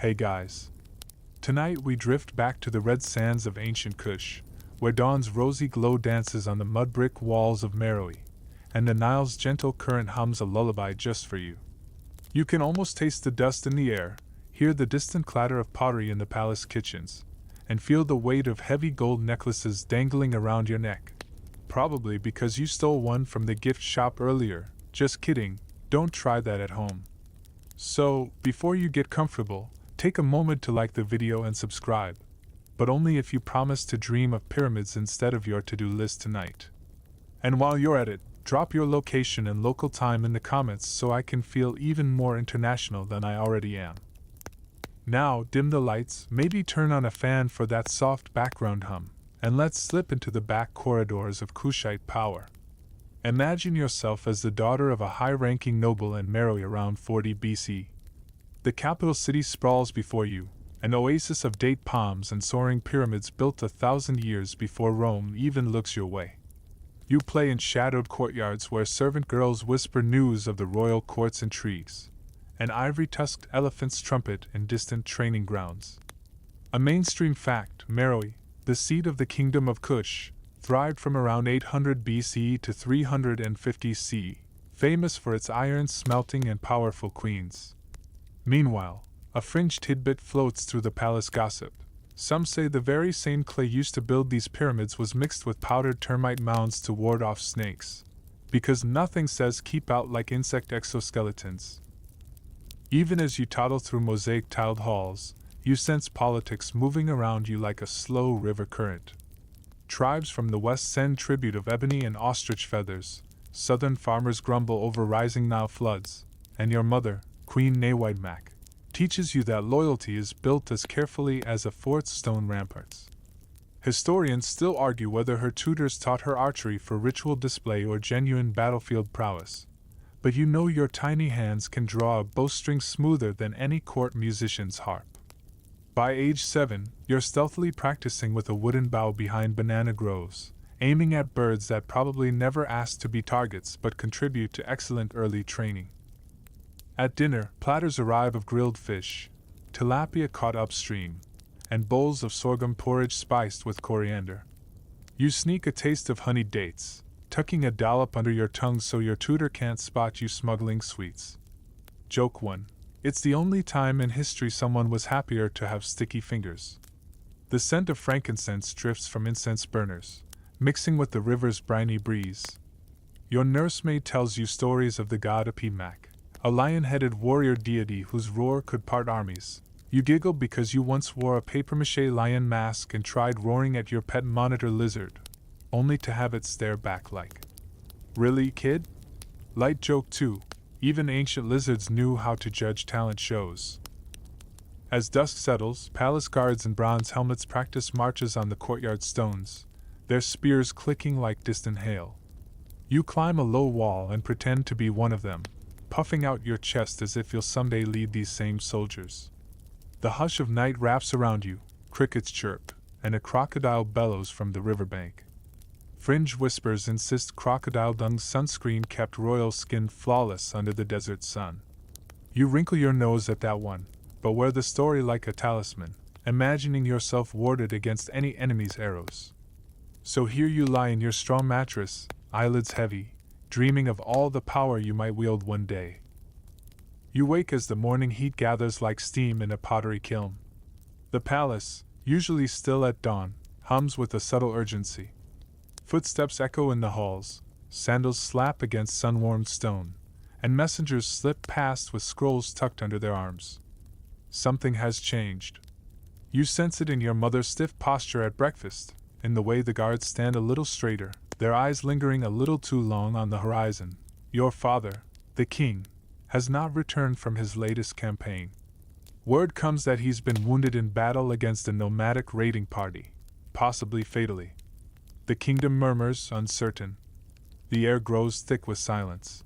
Hey guys. Tonight we drift back to the red sands of ancient Kush, where dawn's rosy glow dances on the mud brick walls of Meroe, and the Nile's gentle current hums a lullaby just for you. You can almost taste the dust in the air, hear the distant clatter of pottery in the palace kitchens, and feel the weight of heavy gold necklaces dangling around your neck. Probably because you stole one from the gift shop earlier. Just kidding, don't try that at home. So, before you get comfortable, take a moment to like the video and subscribe, but only if you promise to dream of pyramids instead of your to-do list tonight. And while you're at it, drop your location and local time in the comments so I can feel even more international than I already am. Now, dim the lights, maybe turn on a fan for that soft background hum, and let's slip into the back corridors of Kushite power. Imagine yourself as the daughter of a high-ranking noble in Meroe around 40 BC. The capital city sprawls before you, an oasis of date palms and soaring pyramids built 1,000 years before Rome even looks your way. You play in shadowed courtyards where servant girls whisper news of the royal court's intrigues, an ivory-tusked elephant's trumpet in distant training grounds. A mainstream fact, Meroe, the seat of the kingdom of Kush, thrived from around 800 BC to 350 CE, famous for its iron smelting and powerful queens. Meanwhile, a fringe tidbit floats through the palace gossip. Some say the very same clay used to build these pyramids was mixed with powdered termite mounds to ward off snakes, because nothing says keep out like insect exoskeletons. Even as you toddle through mosaic-tiled halls, you sense politics moving around you like a slow river current. Tribes from the west send tribute of ebony and ostrich feathers, southern farmers grumble over rising Nile floods, and your mother, Queen Amanirenas, teaches you that loyalty is built as carefully as a fort's stone ramparts. Historians still argue whether her tutors taught her archery for ritual display or genuine battlefield prowess, but you know your tiny hands can draw a bowstring smoother than any court musician's harp. By age 7, you're stealthily practicing with a wooden bow behind banana groves, aiming at birds that probably never asked to be targets but contribute to excellent early training. At dinner, platters arrive of grilled fish, tilapia caught upstream, and bowls of sorghum porridge spiced with coriander. You sneak a taste of honeyed dates, tucking a dollop under your tongue so your tutor can't spot you smuggling sweets. Joke 1. It's the only time in history someone was happier to have sticky fingers. The scent of frankincense drifts from incense burners, mixing with the river's briny breeze. Your nursemaid tells you stories of the god Apimak, a lion-headed warrior deity whose roar could part armies. You giggle because you once wore a papier-mâché lion mask and tried roaring at your pet monitor lizard, only to have it stare back like, "Really, kid?" Light joke 2. Even ancient lizards knew how to judge talent shows. As dusk settles, palace guards in bronze helmets practice marches on the courtyard stones, their spears clicking like distant hail. You climb a low wall and pretend to be one of them, puffing out your chest as if you'll someday lead these same soldiers. The hush of night wraps around you, crickets chirp, and a crocodile bellows from the riverbank. Fringe whispers insist crocodile dung's sunscreen kept royal skin flawless under the desert sun. You wrinkle your nose at that one, but wear the story like a talisman, imagining yourself warded against any enemy's arrows. So here you lie in your straw mattress, eyelids heavy, dreaming of all the power you might wield one day. You wake as the morning heat gathers like steam in a pottery kiln. The palace, usually still at dawn, hums with a subtle urgency. Footsteps echo in the halls, sandals slap against sun-warmed stone, and messengers slip past with scrolls tucked under their arms. Something has changed. You sense it in your mother's stiff posture at breakfast, in the way the guards stand a little straighter, their eyes lingering a little too long on the horizon. Your father, the king, has not returned from his latest campaign. Word comes that he's been wounded in battle against a nomadic raiding party, possibly fatally. The kingdom murmurs, uncertain. The air grows thick with silence.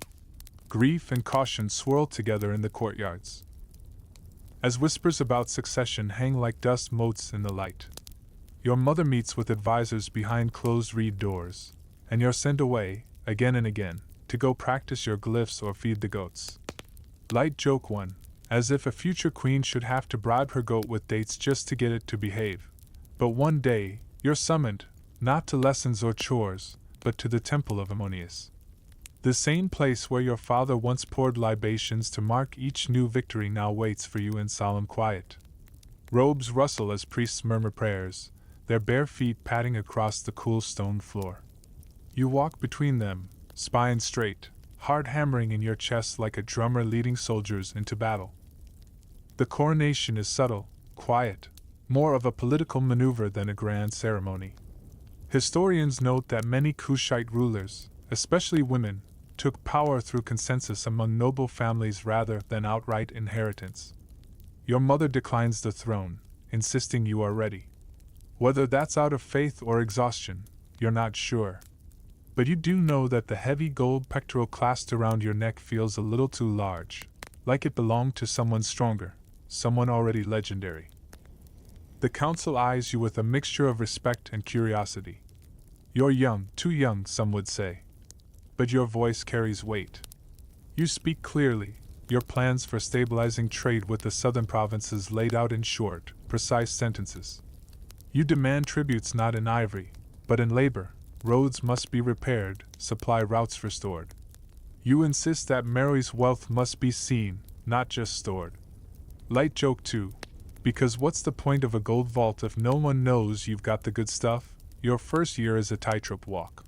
Grief and caution swirl together in the courtyards, as whispers about succession hang like dust motes in the light. Your mother meets with advisors behind closed reed doors, and you're sent away, again and again, to go practice your glyphs or feed the goats. Light joke 1. as if a future queen should have to bribe her goat with dates just to get it to behave. But one day, you're summoned, not to lessons or chores, but to the temple of Ammonius. The same place where your father once poured libations to mark each new victory now waits for you in solemn quiet. Robes rustle as priests murmur prayers, their bare feet padding across the cool stone floor. You walk between them, spine straight, heart hammering in your chest like a drummer leading soldiers into battle. The coronation is subtle, quiet, more of a political maneuver than a grand ceremony. Historians note that many Kushite rulers, especially women, took power through consensus among noble families rather than outright inheritance. Your mother declines the throne, insisting you are ready. Whether that's out of faith or exhaustion, you're not sure. But you do know that the heavy gold pectoral clasped around your neck feels a little too large, like it belonged to someone stronger, someone already legendary. The council eyes you with a mixture of respect and curiosity. You're young, too young, some would say. But your voice carries weight. You speak clearly, your plans for stabilizing trade with the southern provinces laid out in short, precise sentences. You demand tributes not in ivory, but in labor. Roads must be repaired, supply routes restored. You insist that Meroe's wealth must be seen, not just stored. Light joke too, because what's the point of a gold vault if no one knows you've got the good stuff? Your first year is a tightrope walk.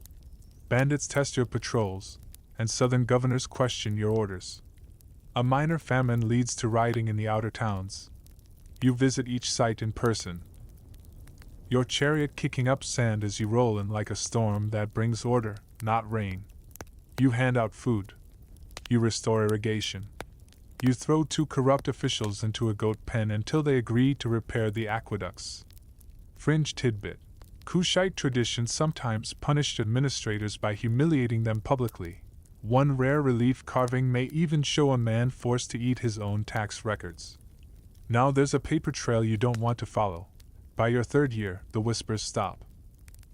Bandits test your patrols, and southern governors question your orders. A minor famine leads to rioting in the outer towns. You visit each site in person, your chariot kicking up sand as you roll in like a storm that brings order, not rain. You hand out food. You restore irrigation. You throw 2 corrupt officials into a goat pen until they agree to repair the aqueducts. Fringe tidbit. Kushite tradition sometimes punished administrators by humiliating them publicly. One rare relief carving may even show a man forced to eat his own tax records. Now there's a paper trail you don't want to follow. By your 3rd year, the whispers stop.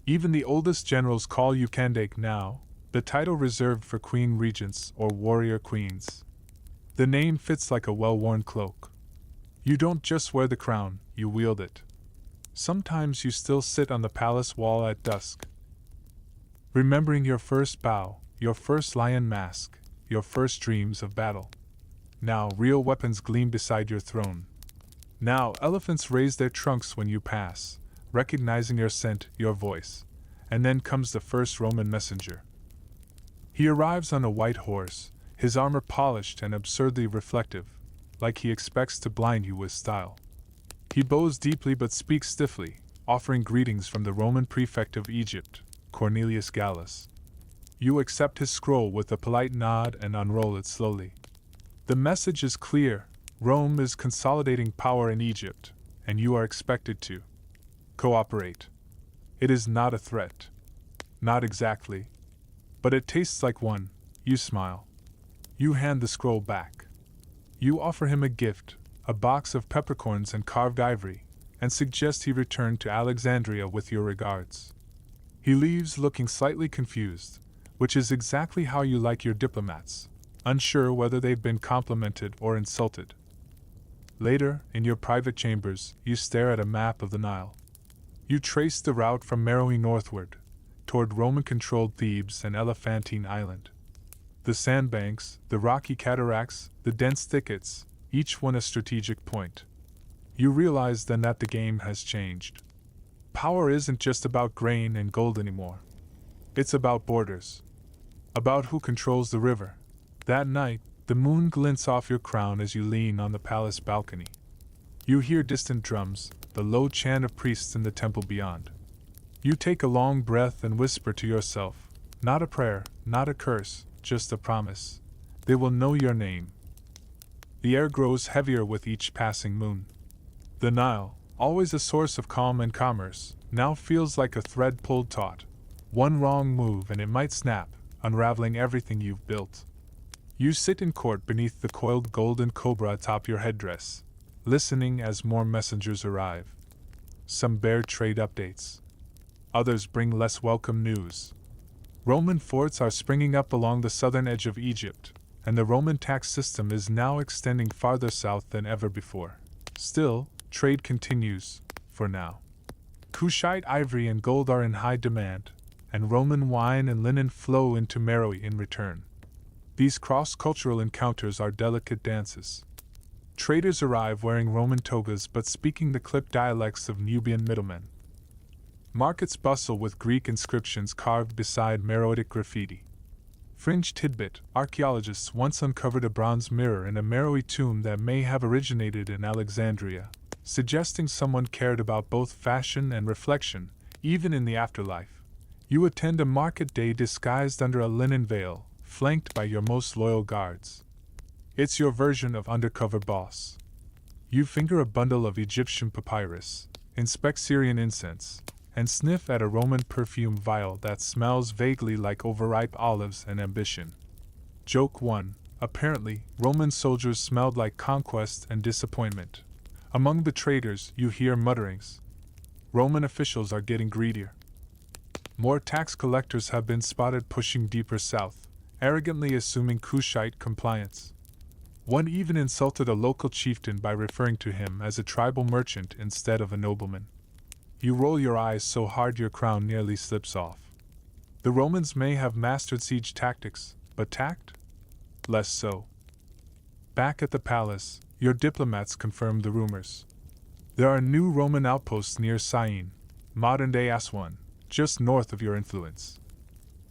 Even the oldest generals call you Kandake now, the title reserved for queen regents or warrior queens. The name fits like a well-worn cloak. You don't just wear the crown, you wield it. Sometimes you still sit on the palace wall at dusk, remembering your first bow, your first lion mask, your first dreams of battle. Now real weapons gleam beside your throne. Now elephants raise their trunks when you pass, recognizing your scent, your voice. And then comes the first Roman messenger. He arrives on a white horse, his armor polished and absurdly reflective, like he expects to blind you with style. He bows deeply but speaks stiffly, offering greetings from the Roman prefect of Egypt, Cornelius Gallus. You accept his scroll with a polite nod and unroll it slowly. The message is clear. Rome is consolidating power in Egypt, and you are expected to cooperate. It is not a threat. Not exactly. But it tastes like one. You smile. You hand the scroll back. You offer him a gift, a box of peppercorns and carved ivory, and suggest he return to Alexandria with your regards. He leaves looking slightly confused, which is exactly how you like your diplomats, unsure whether they've been complimented or insulted. Later, in your private chambers, you stare at a map of the Nile. You trace the route from Meroe northward, toward Roman-controlled Thebes and Elephantine Island. The sandbanks, the rocky cataracts, the dense thickets, each one a strategic point. You realize then that the game has changed. Power isn't just about grain and gold anymore. It's about borders. About who controls the river. That night, the moon glints off your crown as you lean on the palace balcony. You hear distant drums, the low chant of priests in the temple beyond. You take a long breath and whisper to yourself, not a prayer, not a curse, just a promise. They will know your name. The air grows heavier with each passing moon. The Nile, always a source of calm and commerce, now feels like a thread pulled taut. One wrong move and it might snap, unraveling everything you've built. You sit in court beneath the coiled golden cobra atop your headdress, listening as more messengers arrive. Some bear trade updates. Others bring less welcome news. Roman forts are springing up along the southern edge of Egypt, and the Roman tax system is now extending farther south than ever before. Still, trade continues, for now. Kushite ivory and gold are in high demand, and Roman wine and linen flow into Meroe in return. These cross-cultural encounters are delicate dances. Traders arrive wearing Roman togas but speaking the clipped dialects of Nubian middlemen. Markets bustle with Greek inscriptions carved beside Meroitic graffiti. Fringe tidbit: archaeologists once uncovered a bronze mirror in a Meroe tomb that may have originated in Alexandria, suggesting someone cared about both fashion and reflection, even in the afterlife. You attend a market day disguised under a linen veil, flanked by your most loyal guards. It's your version of undercover boss. You finger a bundle of Egyptian papyrus, inspect Syrian incense, and sniff at a Roman perfume vial that smells vaguely like overripe olives and ambition. Joke 1. Apparently, Roman soldiers smelled like conquest and disappointment. Among the traders, you hear mutterings. Roman officials are getting greedier. More tax collectors have been spotted pushing deeper south, arrogantly assuming Kushite compliance. One even insulted a local chieftain by referring to him as a tribal merchant instead of a nobleman. You roll your eyes so hard your crown nearly slips off. The Romans may have mastered siege tactics, but tact? Less so. Back at the palace, your diplomats confirm the rumors. There are new Roman outposts near Syene, modern-day Aswan, just north of your influence.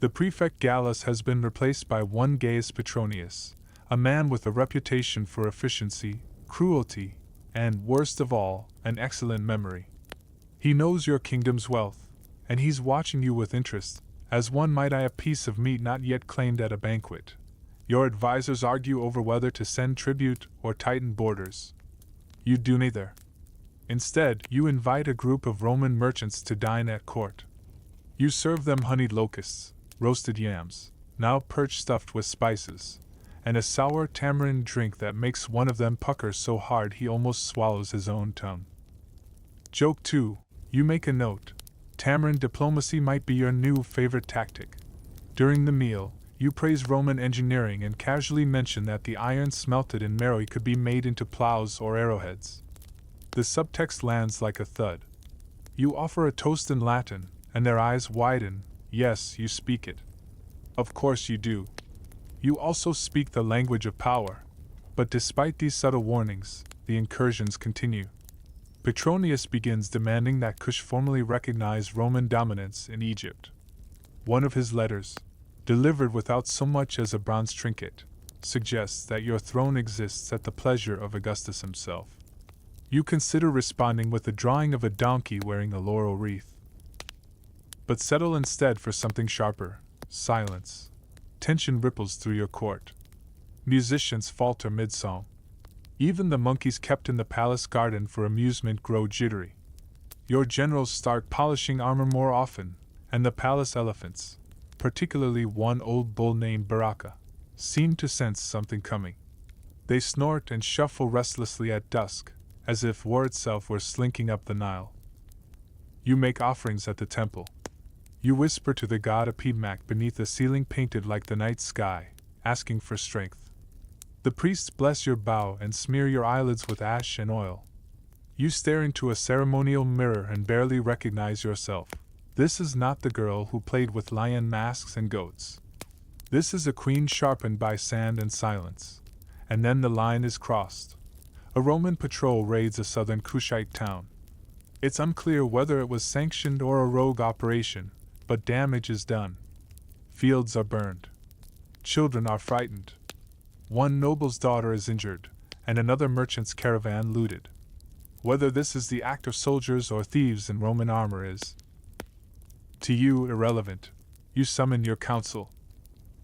The prefect Gallus has been replaced by one Gaius Petronius, a man with a reputation for efficiency, cruelty, and, worst of all, an excellent memory. He knows your kingdom's wealth, and he's watching you with interest, as one might eye a piece of meat not yet claimed at a banquet. Your advisors argue over whether to send tribute or tighten borders. You do neither. Instead, you invite a group of Roman merchants to dine at court. You serve them honeyed locusts, roasted yams, now perch stuffed with spices, and a sour tamarind drink that makes one of them pucker so hard he almost swallows his own tongue. Joke 2. You make a note. Tamarind diplomacy might be your new favorite tactic. During the meal, you praise Roman engineering and casually mention that the iron smelted in Meroe could be made into plows or arrowheads. The subtext lands like a thud. You offer a toast in Latin, and their eyes widen. Yes, you speak it. Of course you do. You also speak the language of power. But despite these subtle warnings, the incursions continue. Petronius begins demanding that Kush formally recognize Roman dominance in Egypt. One of his letters, delivered without so much as a bronze trinket, suggests that your throne exists at the pleasure of Augustus himself. You consider responding with the drawing of a donkey wearing a laurel wreath. But settle instead for something sharper: silence. Tension ripples through your court. Musicians falter mid-song. Even the monkeys kept in the palace garden for amusement grow jittery. Your generals start polishing armor more often, and the palace elephants, particularly one old bull named Baraka, seem to sense something coming. They snort and shuffle restlessly at dusk, as if war itself were slinking up the Nile. You make offerings at the temple. You whisper to the god Epidmac beneath a ceiling painted like the night sky, asking for strength. The priests bless your bow and smear your eyelids with ash and oil. You stare into a ceremonial mirror and barely recognize yourself. This is not the girl who played with lion masks and goats. This is a queen sharpened by sand and silence. And then the line is crossed. A Roman patrol raids a southern Kushite town. It's unclear whether it was sanctioned or a rogue operation, but damage is done. Fields are burned. Children are frightened. One noble's daughter is injured, and another merchant's caravan looted. Whether this is the act of soldiers or thieves in Roman armor is, to you, irrelevant. You summon your council.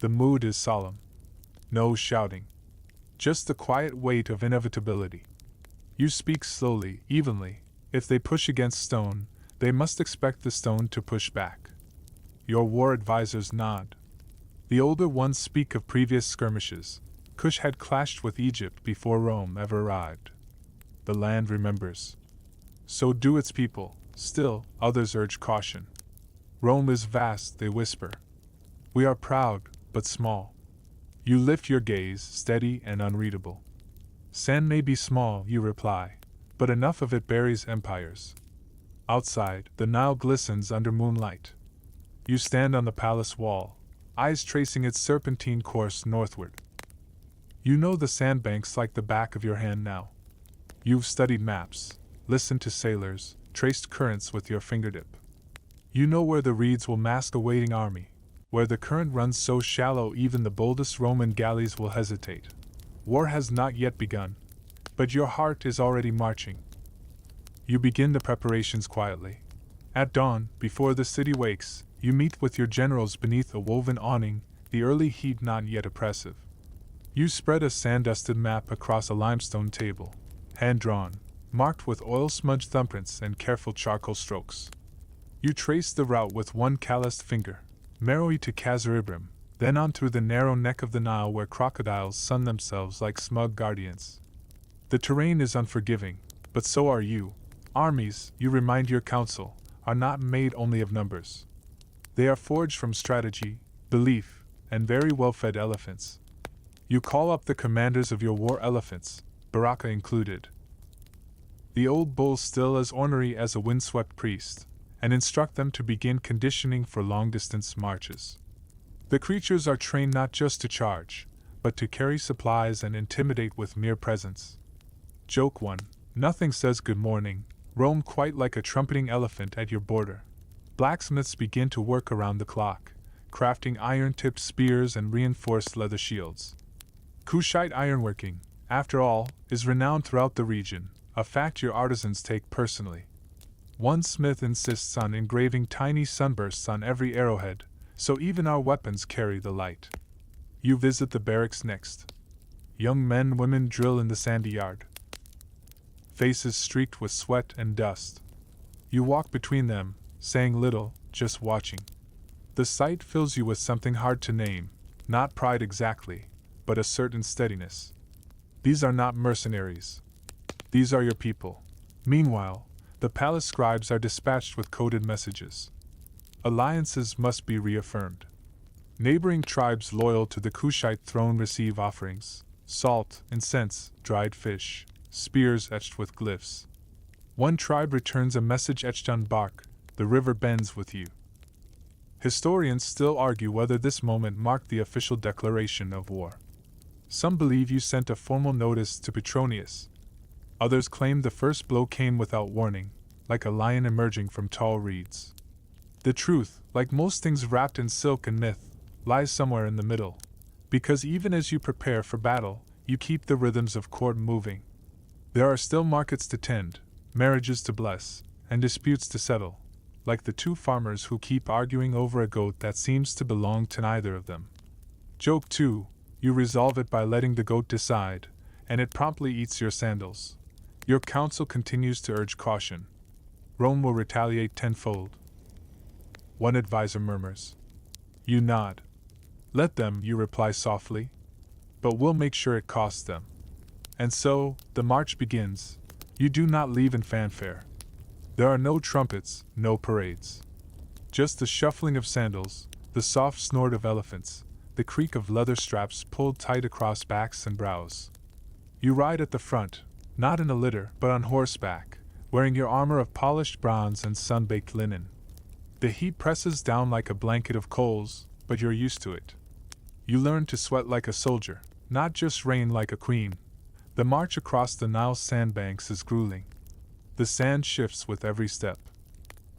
The mood is solemn. No shouting. Just the quiet weight of inevitability. You speak slowly, evenly. If they push against stone, they must expect the stone to push back. Your war advisors nod. The older ones speak of previous skirmishes. Kush had clashed with Egypt before Rome ever arrived. The land remembers. So do its people. Still, others urge caution. Rome is vast, they whisper. We are proud, but small. You lift your gaze, steady and unreadable. Sand may be small, you reply, but enough of it buries empires. Outside, the Nile glistens under moonlight. You stand on the palace wall, eyes tracing its serpentine course northward. You know the sandbanks like the back of your hand now. You've studied maps, listened to sailors, traced currents with your fingertip. You know where the reeds will mask a waiting army, where the current runs so shallow even the boldest Roman galleys will hesitate. War has not yet begun, but your heart is already marching. You begin the preparations quietly. At dawn, before the city wakes, you meet with your generals beneath a woven awning, the early heat not yet oppressive. You spread a sand-dusted map across a limestone table, hand-drawn, marked with oil-smudged thumbprints and careful charcoal strokes. You trace the route with one calloused finger, Meroe to Khazar-Ibrim, then on through the narrow neck of the Nile where crocodiles sun themselves like smug guardians. The terrain is unforgiving, but so are you. Armies, you remind your council, are not made only of numbers. They are forged from strategy, belief, and very well-fed elephants. You call up the commanders of your war elephants, Baraka included. The old bulls still as ornery as a windswept priest, and instruct them to begin conditioning for long-distance marches. The creatures are trained not just to charge, but to carry supplies and intimidate with mere presence. Joke 1. Nothing says good morning, roam quite like a trumpeting elephant at your border. Blacksmiths begin to work around the clock, crafting iron-tipped spears and reinforced leather shields. Kushite ironworking, after all, is renowned throughout the region, a fact your artisans take personally. One smith insists on engraving tiny sunbursts on every arrowhead, so even our weapons carry the light. You visit the barracks next. Young men and women drill in the sandy yard, faces streaked with sweat and dust. You walk between them, saying little, just watching. The sight fills you with something hard to name, not pride exactly, but a certain steadiness. These are not mercenaries. These are your people. Meanwhile, the palace scribes are dispatched with coded messages. Alliances must be reaffirmed. Neighboring tribes loyal to the Kushite throne receive offerings: salt, incense, dried fish, spears etched with glyphs. One tribe returns a message etched on bark: the river bends with you. Historians still argue whether this moment marked the official declaration of war. Some believe you sent a formal notice to Petronius. Others claim the first blow came without warning, like a lion emerging from tall reeds. The truth, like most things wrapped in silk and myth, lies somewhere in the middle, because even as you prepare for battle, you keep the rhythms of court moving. There are still markets to tend, marriages to bless, and disputes to settle, like the two farmers who keep arguing over a goat that seems to belong to neither of them. Joke 2, you resolve it by letting the goat decide, and it promptly eats your sandals. Your counsel continues to urge caution. Rome will retaliate tenfold. One advisor murmurs. You nod. Let them, you reply softly. But we'll make sure it costs them. And so, the march begins. You do not leave in fanfare. There are no trumpets, no parades. Just the shuffling of sandals, the soft snort of elephants, the creak of leather straps pulled tight across backs and brows. You ride at the front, not in a litter, but on horseback, wearing your armor of polished bronze and sun-baked linen. The heat presses down like a blanket of coals, but you're used to it. You learn to sweat like a soldier, not just reign like a queen. The march across the Nile sandbanks is grueling. The sand shifts with every step.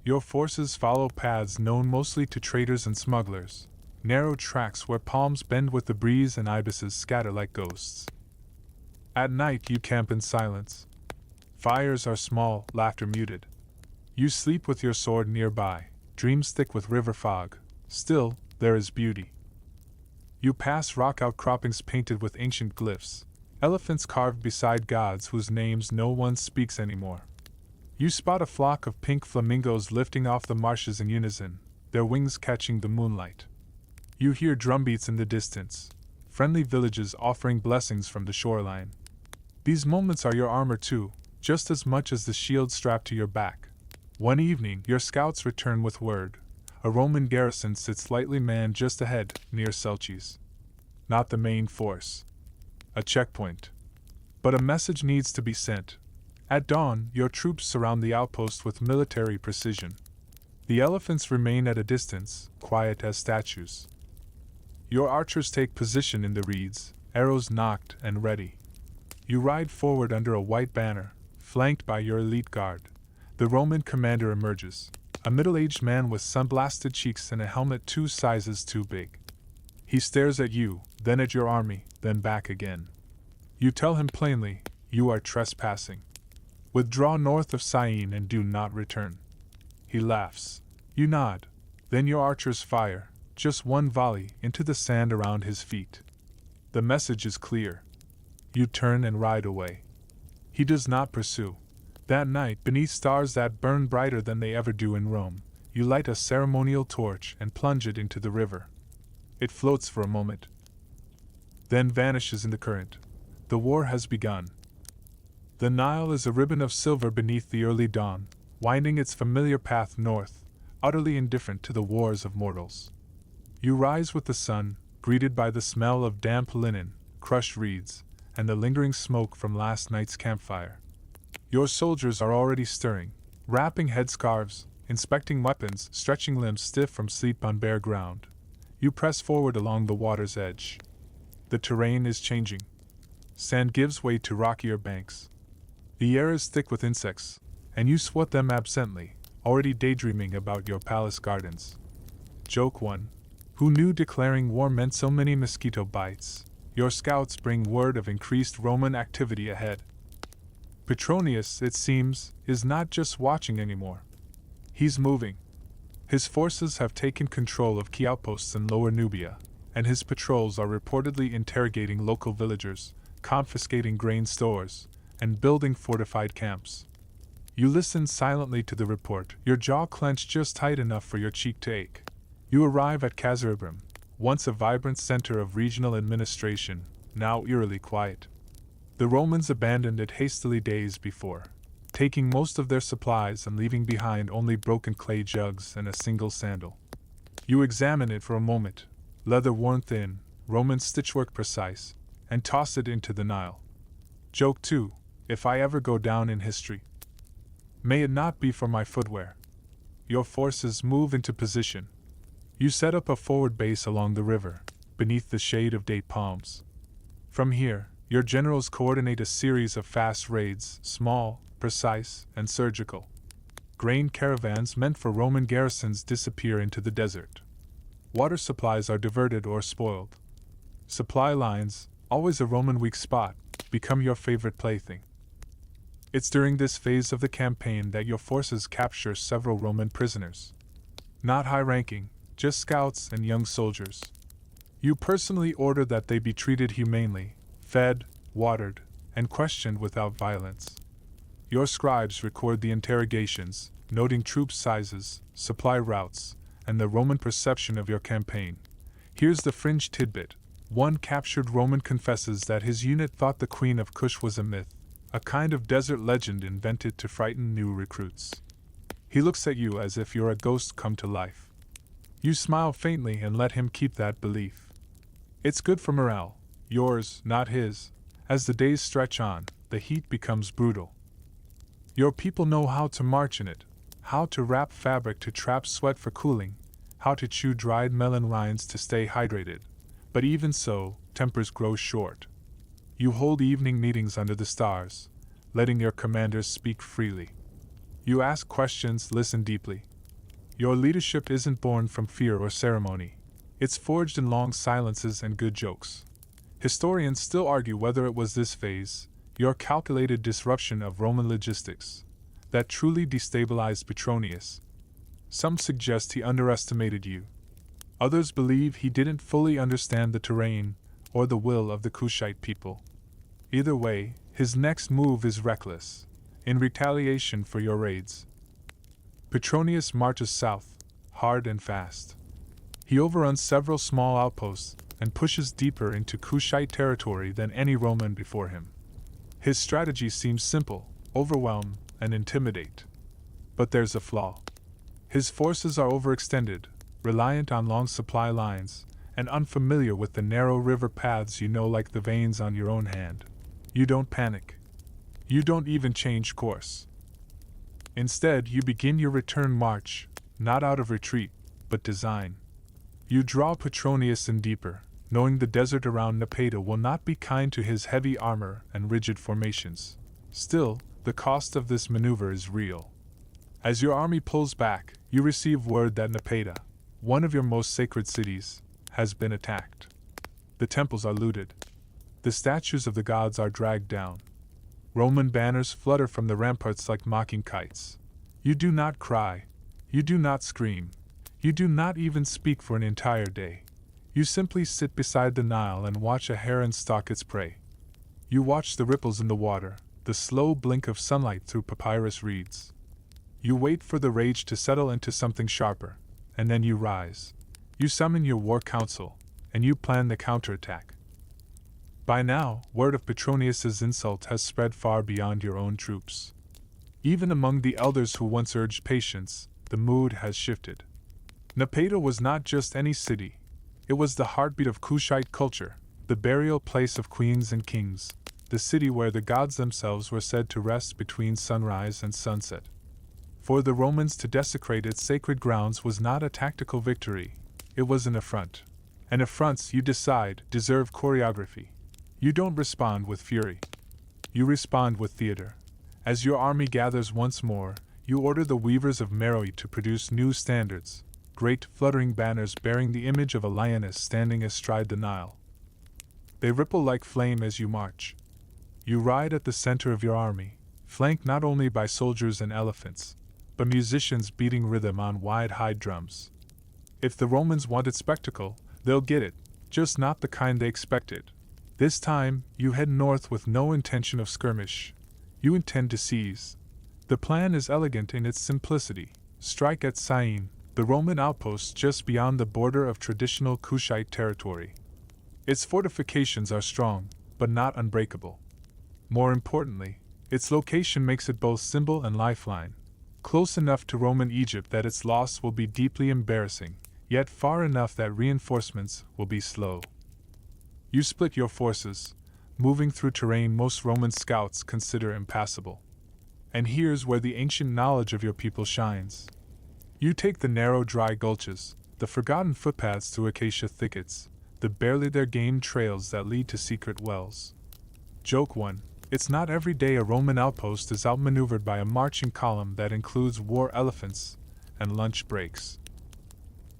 Your forces follow paths known mostly to traders and smugglers, narrow tracks where palms bend with the breeze and ibises scatter like ghosts. At night you camp in silence. Fires are small, laughter muted. You sleep with your sword nearby, dreams thick with river fog. Still, there is beauty. You pass rock outcroppings painted with ancient glyphs, elephants carved beside gods whose names no one speaks anymore. You spot a flock of pink flamingos lifting off the marshes in unison, their wings catching the moonlight. You hear drumbeats in the distance, friendly villages offering blessings from the shoreline. These moments are your armor too, just as much as the shield strapped to your back. One evening, your scouts return with word. A Roman garrison sits lightly manned just ahead, near Selches. not the main force. A checkpoint. But a message needs to be sent. At dawn, your troops surround the outpost with military precision. The elephants remain at a distance, quiet as statues. Your archers take position in the reeds, arrows nocked and ready. You ride forward under a white banner, flanked by your elite guard. The Roman commander emerges, a middle-aged man with sun-blasted cheeks and a helmet 2 sizes too big. He stares at you, then at your army, then back again. You tell him plainly, you are trespassing. Withdraw north of Syene and do not return. He laughs. You nod. Then your archers fire, just one volley, into the sand around his feet. The message is clear. You turn and ride away. He does not pursue. That night, beneath stars that burn brighter than they ever do in Rome, you light a ceremonial torch and plunge it into the river. It floats for a moment, then vanishes in the current. The war has begun. The Nile is a ribbon of silver beneath the early dawn, winding its familiar path north, utterly indifferent to the wars of mortals. You rise with the sun, greeted by the smell of damp linen, crushed reeds, and the lingering smoke from last night's campfire. Your soldiers are already stirring, wrapping headscarves, inspecting weapons, stretching limbs stiff from sleep on bare ground. You press forward along the water's edge. The terrain is changing. Sand gives way to rockier banks. The air is thick with insects, and you swat them absently, already daydreaming about your palace gardens. Joke 1. Who knew declaring war meant so many mosquito bites? Your scouts bring word of increased Roman activity ahead. Petronius, it seems, is not just watching anymore. He's moving. His forces have taken control of key outposts in Lower Nubia, and his patrols are reportedly interrogating local villagers, confiscating grain stores, and building fortified camps. You listen silently to the report, your jaw clenched just tight enough for your cheek to ache. You arrive at Kazaribrim, once a vibrant center of regional administration, now eerily quiet. The Romans abandoned it hastily days before, taking most of their supplies and leaving behind only broken clay jugs and a single sandal. You examine it for a moment, leather worn thin, Roman stitchwork precise, and toss it into the Nile. Joke 2. If I ever go down in history, may it not be for my footwear. Your forces move into position. You set up a forward base along the river, beneath the shade of date palms. From here, your generals coordinate a series of fast raids, small, precise, and surgical. Grain caravans meant for Roman garrisons disappear into the desert. Water supplies are diverted or spoiled. Supply lines, always a Roman weak spot, become your favorite plaything. It's during this phase of the campaign that your forces capture several Roman prisoners. Not high-ranking, just scouts and young soldiers. You personally order that they be treated humanely, fed, watered, and questioned without violence. Your scribes record the interrogations, noting troop sizes, supply routes, and the Roman perception of your campaign. Here's the fringe tidbit. One captured Roman confesses that his unit thought the Queen of Kush was a myth, a kind of desert legend invented to frighten new recruits. He looks at you as if you're a ghost come to life. You smile faintly and let him keep that belief. It's good for morale, yours, not his. As the days stretch on, the heat becomes brutal. Your people know how to march in it, how to wrap fabric to trap sweat for cooling, how to chew dried melon rinds to stay hydrated. But even so, tempers grow short. You hold evening meetings under the stars, letting your commanders speak freely. You ask questions, listen deeply. Your leadership isn't born from fear or ceremony. It's forged in long silences and good jokes. Historians still argue whether it was this phase, your calculated disruption of Roman logistics, that truly destabilized Petronius. Some suggest he underestimated you. Others believe he didn't fully understand the terrain or the will of the Kushite people. Either way, his next move is reckless, in retaliation for your raids. Petronius marches south, hard and fast. He overruns several small outposts and pushes deeper into Kushite territory than any Roman before him. His strategy seems simple: overwhelm and intimidate. But there's a flaw. His forces are overextended, reliant on long supply lines, and unfamiliar with the narrow river paths you know like the veins on your own hand. You don't panic. You don't even change course. Instead, you begin your return march, not out of retreat, but design. You draw Petronius in deeper, knowing the desert around Nepeta will not be kind to his heavy armor and rigid formations. Still, the cost of this maneuver is real. As your army pulls back, you receive word that Nepeta, one of your most sacred cities, has been attacked. The temples are looted. The statues of the gods are dragged down. Roman banners flutter from the ramparts like mocking kites. You do not cry. You do not scream. You do not even speak for an entire day. You simply sit beside the Nile and watch a heron stalk its prey. You watch the ripples in the water, the slow blink of sunlight through papyrus reeds. You wait for the rage to settle into something sharper, and then you rise. You summon your war council, and you plan the counterattack. By now, word of Petronius's insult has spread far beyond your own troops. Even among the elders who once urged patience, the mood has shifted. Nepeta was not just any city. It was the heartbeat of Kushite culture, the burial place of queens and kings, the city where the gods themselves were said to rest between sunrise and sunset. For the Romans to desecrate its sacred grounds was not a tactical victory, it was an affront. And affronts, you decide, deserve choreography. You don't respond with fury. You respond with theater. As your army gathers once more, you order the weavers of Meroe to produce new standards, great fluttering banners bearing the image of a lioness standing astride the Nile. They ripple like flame as you march. You ride at the center of your army, flanked not only by soldiers and elephants, but musicians beating rhythm on wide-hide drums. If the Romans wanted spectacle, they'll get it, just not the kind they expected. This time, you head north with no intention of skirmish. You intend to seize. The plan is elegant in its simplicity. Strike at Syene, the Roman outpost just beyond the border of traditional Kushite territory. Its fortifications are strong, but not unbreakable. More importantly, its location makes it both symbol and lifeline, close enough to Roman Egypt that its loss will be deeply embarrassing, yet far enough that reinforcements will be slow. You split your forces, moving through terrain most Roman scouts consider impassable. And here's where the ancient knowledge of your people shines. You take the narrow dry gulches, the forgotten footpaths through acacia thickets, the barely there gained trails that lead to secret wells. Joke 1. It's not every day a Roman outpost is outmaneuvered by a marching column that includes war elephants and lunch breaks.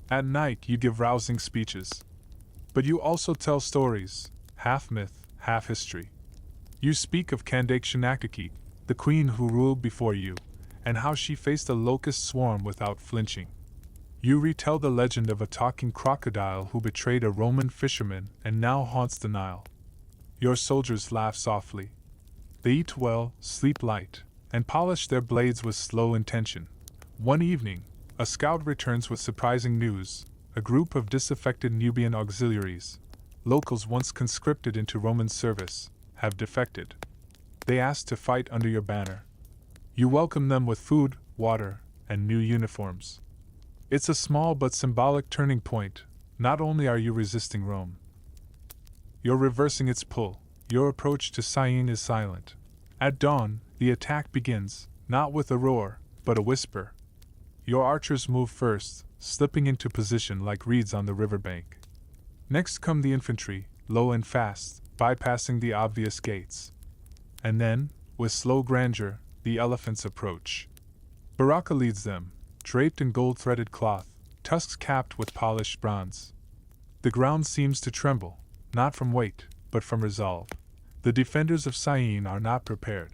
At night you give rousing speeches. But you also tell stories, half myth, half history. You speak of Candace, the queen who ruled before you, and how she faced a locust swarm without flinching. You retell the legend of a talking crocodile who betrayed a Roman fisherman and now haunts the Nile. Your soldiers laugh softly. They eat well, sleep light, and polish their blades with slow intention. One evening, a scout returns with surprising news. A group of disaffected Nubian auxiliaries, locals once conscripted into Roman service, have defected. They ask to fight under your banner. You welcome them with food, water, and new uniforms. It's a small but symbolic turning point. Not only are you resisting Rome, you're reversing its pull. Your approach to Syene is silent. At dawn, the attack begins, not with a roar, but a whisper. Your archers move first, slipping into position like reeds on the riverbank. Next come the infantry, low and fast, bypassing the obvious gates. And then, with slow grandeur, the elephants approach. Baraka leads them, draped in gold-threaded cloth, tusks capped with polished bronze. The ground seems to tremble, not from weight, but from resolve. The defenders of Syene are not prepared.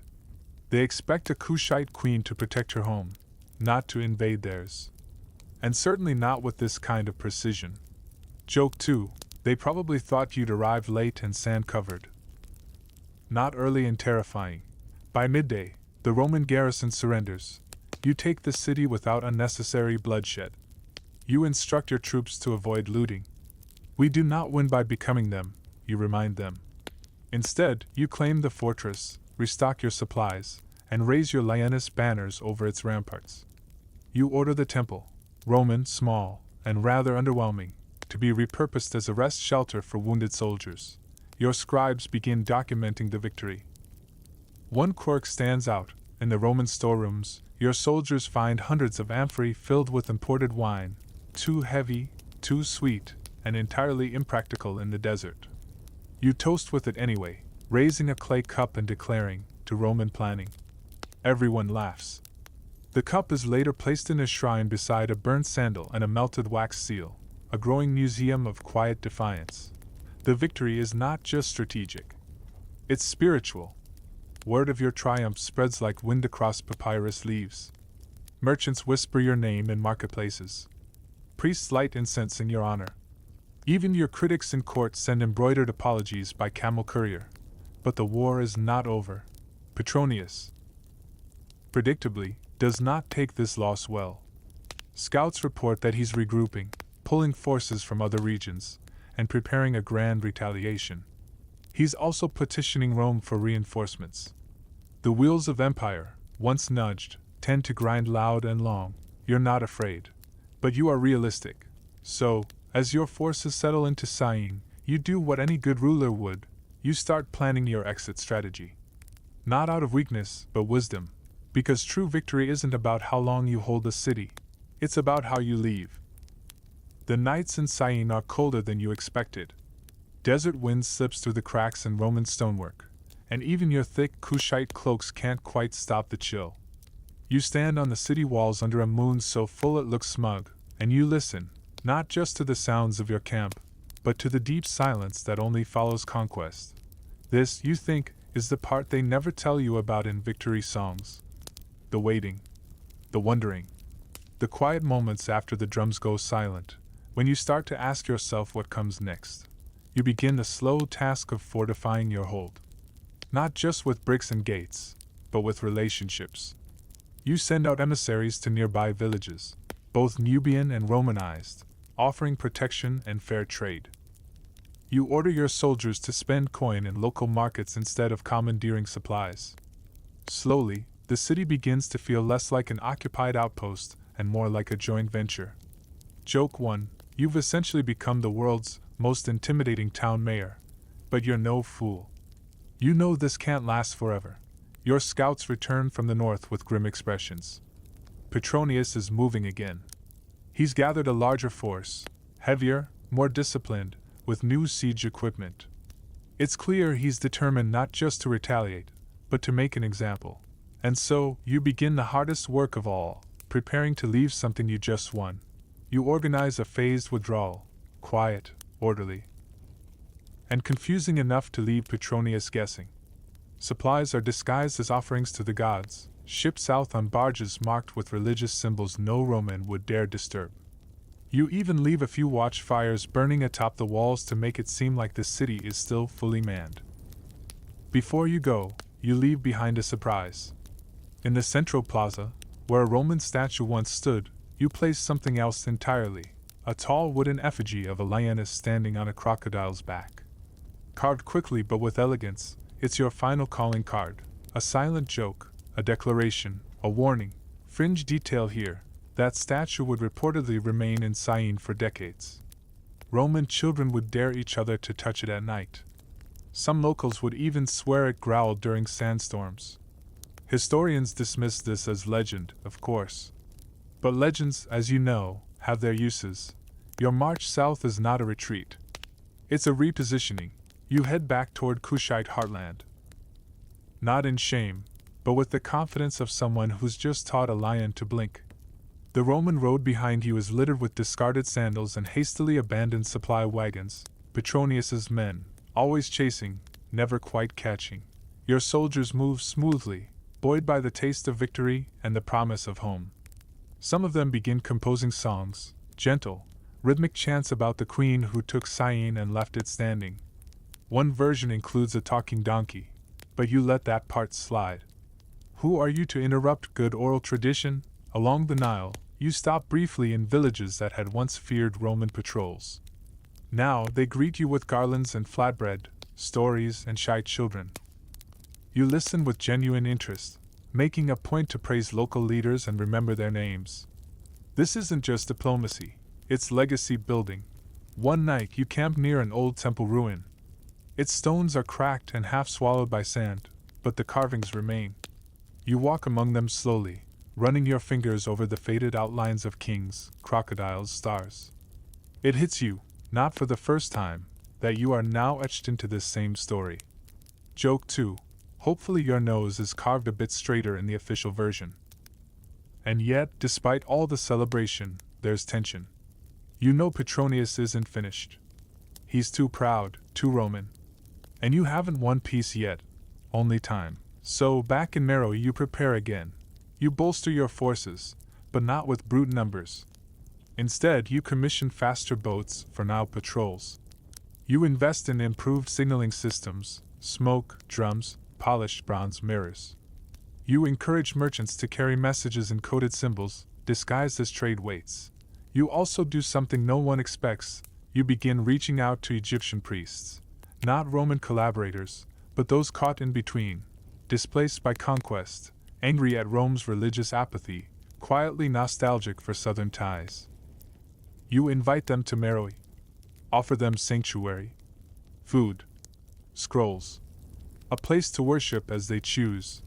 They expect a Kushite queen to protect her home, not to invade theirs. And certainly not with this kind of precision. Joke 2, they probably thought you'd arrive late and sand-covered. Not early and terrifying. By midday, the Roman garrison surrenders. You take the city without unnecessary bloodshed. You instruct your troops to avoid looting. We do not win by becoming them, you remind them. Instead, you claim the fortress, restock your supplies, and raise your lioness banners over its ramparts. You order the temple, Roman, small, and rather underwhelming, to be repurposed as a rest shelter for wounded soldiers. Your scribes begin documenting the victory. One quirk stands out. In the Roman storerooms, your soldiers find hundreds of amphorae filled with imported wine, too heavy, too sweet, and entirely impractical in the desert. You toast with it anyway, raising a clay cup and declaring, to Roman planning. Everyone laughs. The cup is later placed in a shrine beside a burnt sandal and a melted wax seal, a growing museum of quiet defiance. The victory is not just strategic. It's spiritual. Word of your triumph spreads like wind across papyrus leaves. Merchants whisper your name in marketplaces. Priests light incense in your honor. Even your critics in court send embroidered apologies by camel courier. But the war is not over. Petronius, predictably, does not take this loss well. Scouts report that he's regrouping, pulling forces from other regions, and preparing a grand retaliation. He's also petitioning Rome for reinforcements. The wheels of empire, once nudged, tend to grind loud and long. You're not afraid. But you are realistic. So, as your forces settle into Syene, you do what any good ruler would. You start planning your exit strategy. Not out of weakness, but wisdom. Because true victory isn't about how long you hold a city. It's about how you leave. The nights in Syene are colder than you expected. Desert wind slips through the cracks in Roman stonework, and even your thick Kushite cloaks can't quite stop the chill. You stand on the city walls under a moon so full it looks smug, and you listen, not just to the sounds of your camp, but to the deep silence that only follows conquest. This, you think, is the part they never tell you about in victory songs. The waiting. The wondering. The quiet moments after the drums go silent, when you start to ask yourself what comes next. You begin the slow task of fortifying your hold. Not just with bricks and gates, but with relationships. You send out emissaries to nearby villages, both Nubian and Romanized, offering protection and fair trade. You order your soldiers to spend coin in local markets instead of commandeering supplies. Slowly, the city begins to feel less like an occupied outpost and more like a joint venture. Joke 1, you've essentially become the world's most intimidating town mayor. But you're no fool. You know this can't last forever. Your scouts return from the north with grim expressions. Petronius is moving again. He's gathered a larger force, heavier, more disciplined, with new siege equipment. It's clear he's determined not just to retaliate, but to make an example. And so, you begin the hardest work of all, preparing to leave something you just won. You organize a phased withdrawal, quiet, orderly, and confusing enough to leave Petronius guessing. Supplies are disguised as offerings to the gods, shipped south on barges marked with religious symbols no Roman would dare disturb. You even leave a few watchfires burning atop the walls to make it seem like the city is still fully manned. Before you go, you leave behind a surprise. In the central plaza, where a Roman statue once stood, you place something else entirely, a tall wooden effigy of a lioness standing on a crocodile's back. Carved quickly but with elegance, it's your final calling card, a silent joke, a declaration, a warning. Fringe detail here, that statue would reportedly remain in Syene for decades. Roman children would dare each other to touch it at night. Some locals would even swear it growled during sandstorms. Historians dismiss this as legend, of course. But legends, as you know, have their uses. Your march south is not a retreat. It's a repositioning. You head back toward Kushite heartland. Not in shame, but with the confidence of someone who's just taught a lion to blink. The Roman road behind you is littered with discarded sandals and hastily abandoned supply wagons, Petronius's men, always chasing, never quite catching. Your soldiers move smoothly, buoyed by the taste of victory and the promise of home. Some of them begin composing songs, gentle, rhythmic chants about the queen who took Syene and left it standing. One version includes a talking donkey, but you let that part slide. Who are you to interrupt good oral tradition? Along the Nile, you stop briefly in villages that had once feared Roman patrols. Now they greet you with garlands and flatbread, stories and shy children. You listen with genuine interest, making a point to praise local leaders and remember their names. This isn't just diplomacy, it's legacy building. One night you camp near an old temple ruin. Its stones are cracked and half swallowed by sand, but the carvings remain. You walk among them slowly, running your fingers over the faded outlines of kings, crocodiles, stars. It hits you, not for the first time, that you are now etched into this same story. Joke 2. Hopefully your nose is carved a bit straighter in the official version. And yet, despite all the celebration, there's tension. You know Petronius isn't finished. He's too proud, too Roman. And you haven't won peace yet, only time. So, back in Meroe you prepare again. You bolster your forces, but not with brute numbers. Instead, you commission faster boats for Nile patrols. You invest in improved signaling systems, smoke, drums, polished bronze mirrors. You encourage merchants to carry messages in coded symbols, disguised as trade weights. You also do something no one expects. You begin reaching out to Egyptian priests. Not Roman collaborators, but those caught in between, displaced by conquest, angry at Rome's religious apathy, quietly nostalgic for southern ties. You invite them to Meroe. Offer them sanctuary, food, scrolls, a place to worship as they choose.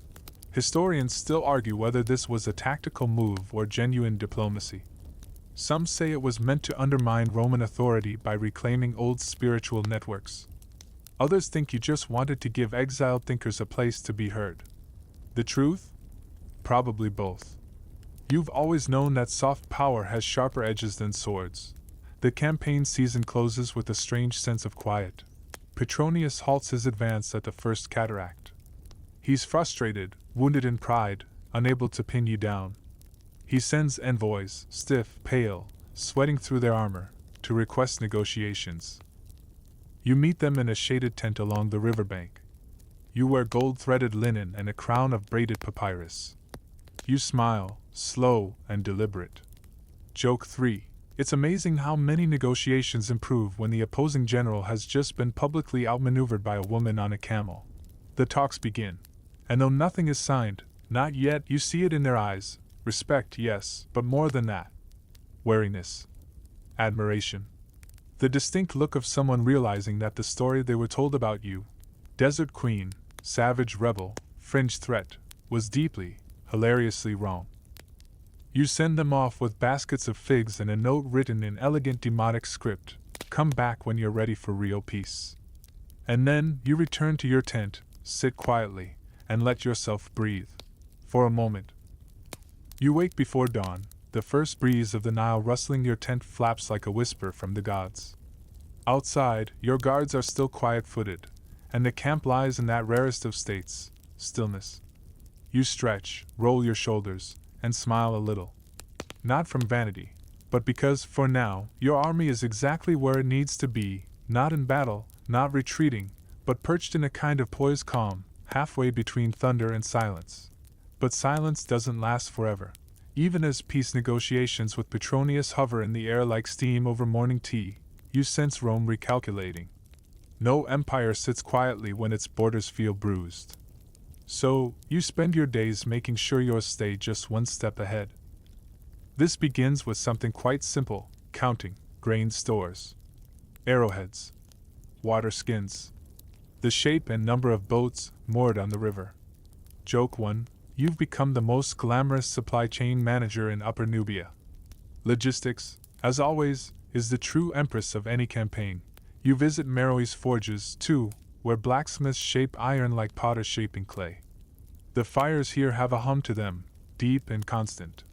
Historians still argue whether this was a tactical move or genuine diplomacy. Some say it was meant to undermine Roman authority by reclaiming old spiritual networks. Others think you just wanted to give exiled thinkers a place to be heard. The truth? Probably both. You've always known that soft power has sharper edges than swords. The campaign season closes with a strange sense of quiet. Petronius halts his advance at the first cataract. He's frustrated, wounded in pride, unable to pin you down. He sends envoys, stiff, pale, sweating through their armor, to request negotiations. You meet them in a shaded tent along the riverbank. You wear gold-threaded linen and a crown of braided papyrus. You smile, slow and deliberate. Joke 3. It's amazing how many negotiations improve when the opposing general has just been publicly outmaneuvered by a woman on a camel. The talks begin. And though nothing is signed, not yet, you see it in their eyes. Respect, yes, but more than that. Wariness. Admiration. The distinct look of someone realizing that the story they were told about you, desert queen, savage rebel, fringe threat, was deeply, hilariously wrong. You send them off with baskets of figs and a note written in elegant demotic script. Come back when you're ready for real peace. And then you return to your tent, sit quietly, and let yourself breathe. For a moment. You wake before dawn, the first breeze of the Nile rustling your tent flaps like a whisper from the gods. Outside, your guards are still quiet-footed, and the camp lies in that rarest of states, stillness. You stretch, roll your shoulders, and smile a little. Not from vanity, but because, for now, your army is exactly where it needs to be, not in battle, not retreating, but perched in a kind of poised calm, halfway between thunder and silence. But silence doesn't last forever. Even as peace negotiations with Petronius hover in the air like steam over morning tea, you sense Rome recalculating. No empire sits quietly when its borders feel bruised. So, you spend your days making sure yours stay just one step ahead. This begins with something quite simple: counting grain stores, arrowheads, water skins, the shape and number of boats moored on the river. Joke 1. You've become the most glamorous supply chain manager in Upper Nubia. Logistics, as always, is the true empress of any campaign. You visit Meroe's forges, too, where blacksmiths shape iron like potters shaping clay. The fires here have a hum to them, deep and constant.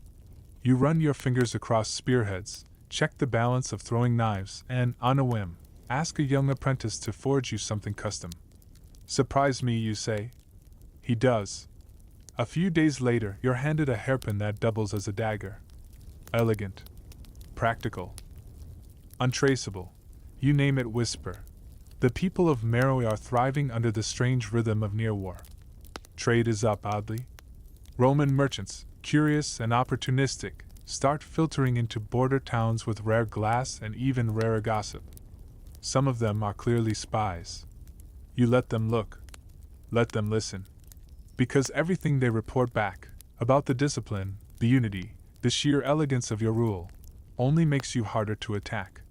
You run your fingers across spearheads, check the balance of throwing knives, and, on a whim, ask a young apprentice to forge you something custom. Surprise me, you say. He does. A few days later, you're handed a hairpin that doubles as a dagger. Elegant. Practical. Untraceable. You name it, whisper. The people of Meroe are thriving under the strange rhythm of near war. Trade is up, oddly. Roman merchants, curious and opportunistic, start filtering into border towns with rare glass and even rarer gossip. Some of them are clearly spies. You let them look. Let them listen. Because everything they report back, about the discipline, the unity, the sheer elegance of your rule, only makes you harder to attack.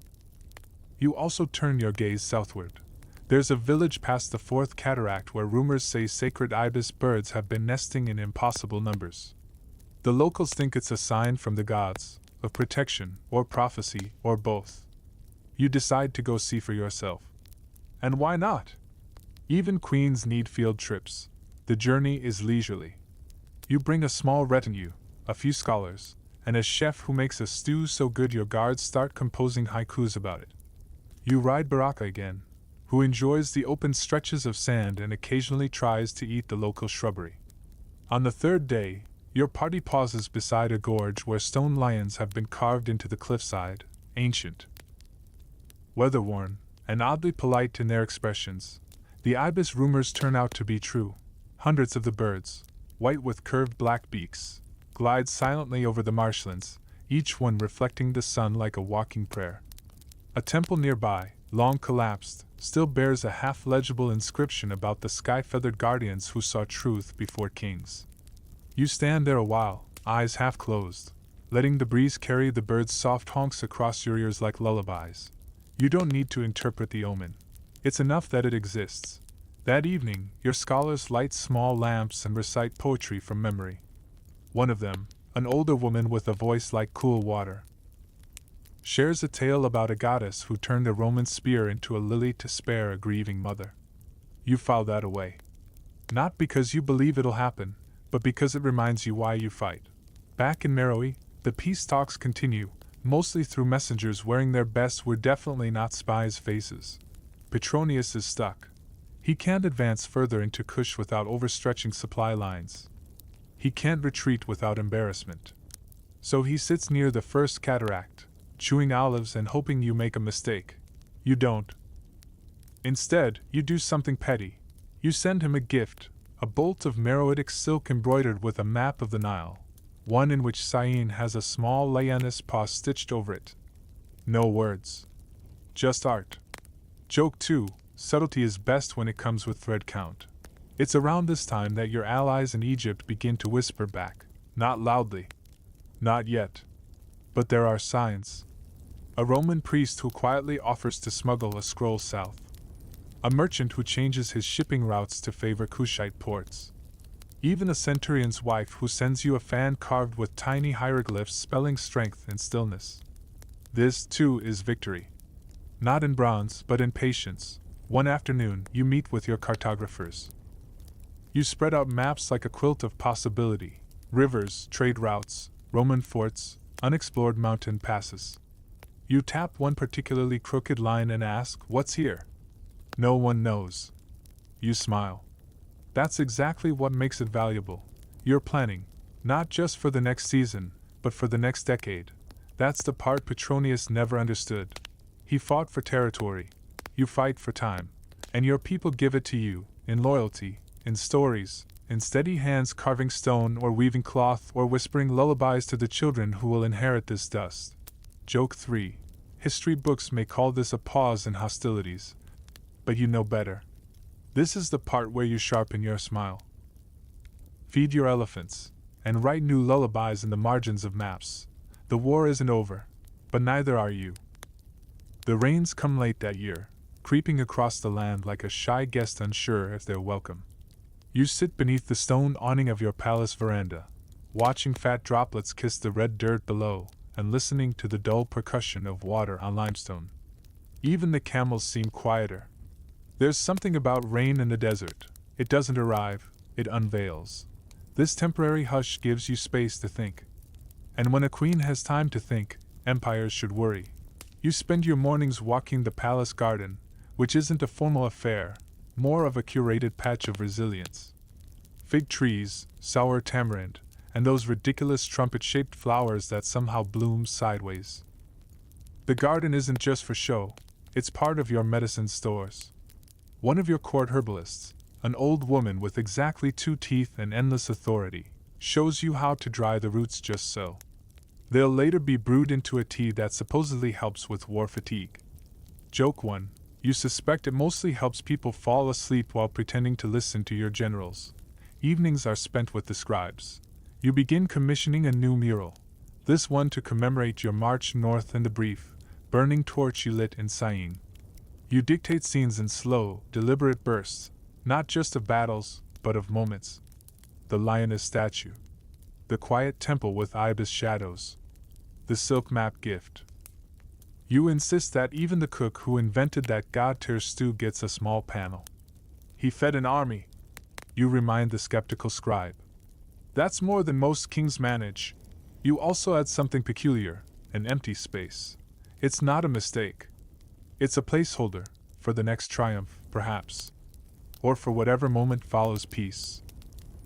You also turn your gaze southward. There's a village past the fourth cataract where rumors say sacred ibis birds have been nesting in impossible numbers. The locals think it's a sign from the gods, of protection, or prophecy, or both. You decide to go see for yourself. And why not? Even queens need field trips. The journey is leisurely. You bring a small retinue, a few scholars, and a chef who makes a stew so good your guards start composing haikus about it. You ride Baraka again, who enjoys the open stretches of sand and occasionally tries to eat the local shrubbery. On the third day, your party pauses beside a gorge where stone lions have been carved into the cliffside, ancient, weather-worn, and oddly polite in their expressions. The ibis rumors turn out to be true. Hundreds of the birds, white with curved black beaks, glide silently over the marshlands, each one reflecting the sun like a walking prayer. A temple nearby, long collapsed, still bears a half-legible inscription about the sky-feathered guardians who saw truth before kings. You stand there a while, eyes half closed, letting the breeze carry the birds' soft honks across your ears like lullabies. You don't need to interpret the omen. It's enough that it exists. That evening, your scholars light small lamps and recite poetry from memory. One of them, an older woman with a voice like cool water, shares a tale about a goddess who turned a Roman spear into a lily to spare a grieving mother. You file that away. Not because you believe it'll happen, but because it reminds you why you fight. Back in Meroe, the peace talks continue, mostly through messengers wearing their best we're definitely not spies faces. Petronius is stuck. He can't advance further into Kush without overstretching supply lines. He can't retreat without embarrassment. So he sits near the first cataract, chewing olives and hoping you make a mistake. You don't. Instead, you do something petty. You send him a gift, a bolt of Meroitic silk embroidered with a map of the Nile, one in which Syene has a small lioness paw stitched over it. No words. Just art. Joke 2, subtlety is best when it comes with thread count. It's around this time that your allies in Egypt begin to whisper back, not loudly. Not yet. But there are signs. A Roman priest who quietly offers to smuggle a scroll south. A merchant who changes his shipping routes to favor Kushite ports. Even a centurion's wife who sends you a fan carved with tiny hieroglyphs spelling strength and stillness. This, too, is victory. Not in bronze, but in patience. One afternoon, you meet with your cartographers. You spread out maps like a quilt of possibility: rivers, trade routes, Roman forts, unexplored mountain passes. You tap one particularly crooked line and ask, "What's here?" No one knows. You smile. That's exactly what makes it valuable. You're planning, not just for the next season, but for the next decade. That's the part Petronius never understood. He fought for territory. You fight for time. And your people give it to you, in loyalty, in stories, in steady hands carving stone or weaving cloth or whispering lullabies to the children who will inherit this dust. Joke 3. History books may call this a pause in hostilities, but you know better. This is the part where you sharpen your smile. Feed your elephants, and write new lullabies in the margins of maps. The war isn't over, but neither are you. The rains come late that year, creeping across the land like a shy guest unsure if they're welcome. You sit beneath the stone awning of your palace veranda, watching fat droplets kiss the red dirt below, and listening to the dull percussion of water on limestone. Even the camels seem quieter. There's something about rain in the desert. It doesn't arrive, it unveils. This temporary hush gives you space to think. And when a queen has time to think, empires should worry. You spend your mornings walking the palace garden, which isn't a formal affair, more of a curated patch of resilience. Fig trees, sour tamarind, and those ridiculous trumpet-shaped flowers that somehow bloom sideways. The garden isn't just for show, it's part of your medicine stores. One of your court herbalists, an old woman with exactly 2 teeth and endless authority, shows you how to dry the roots just so. They'll later be brewed into a tea that supposedly helps with war fatigue. Joke 1. You suspect it mostly helps people fall asleep while pretending to listen to your generals. Evenings are spent with the scribes. You begin commissioning a new mural. This one to commemorate your march north and the brief, burning torch you lit in sighing. You dictate scenes in slow, deliberate bursts, not just of battles, but of moments. The lioness statue. The quiet temple with ibis shadows. The silk map gift. You insist that even the cook who invented that god-tier stew gets a small panel. He fed an army. You remind the skeptical scribe. That's more than most kings manage. You also add something peculiar, an empty space. It's not a mistake. It's a placeholder, for the next triumph, perhaps. Or for whatever moment follows peace.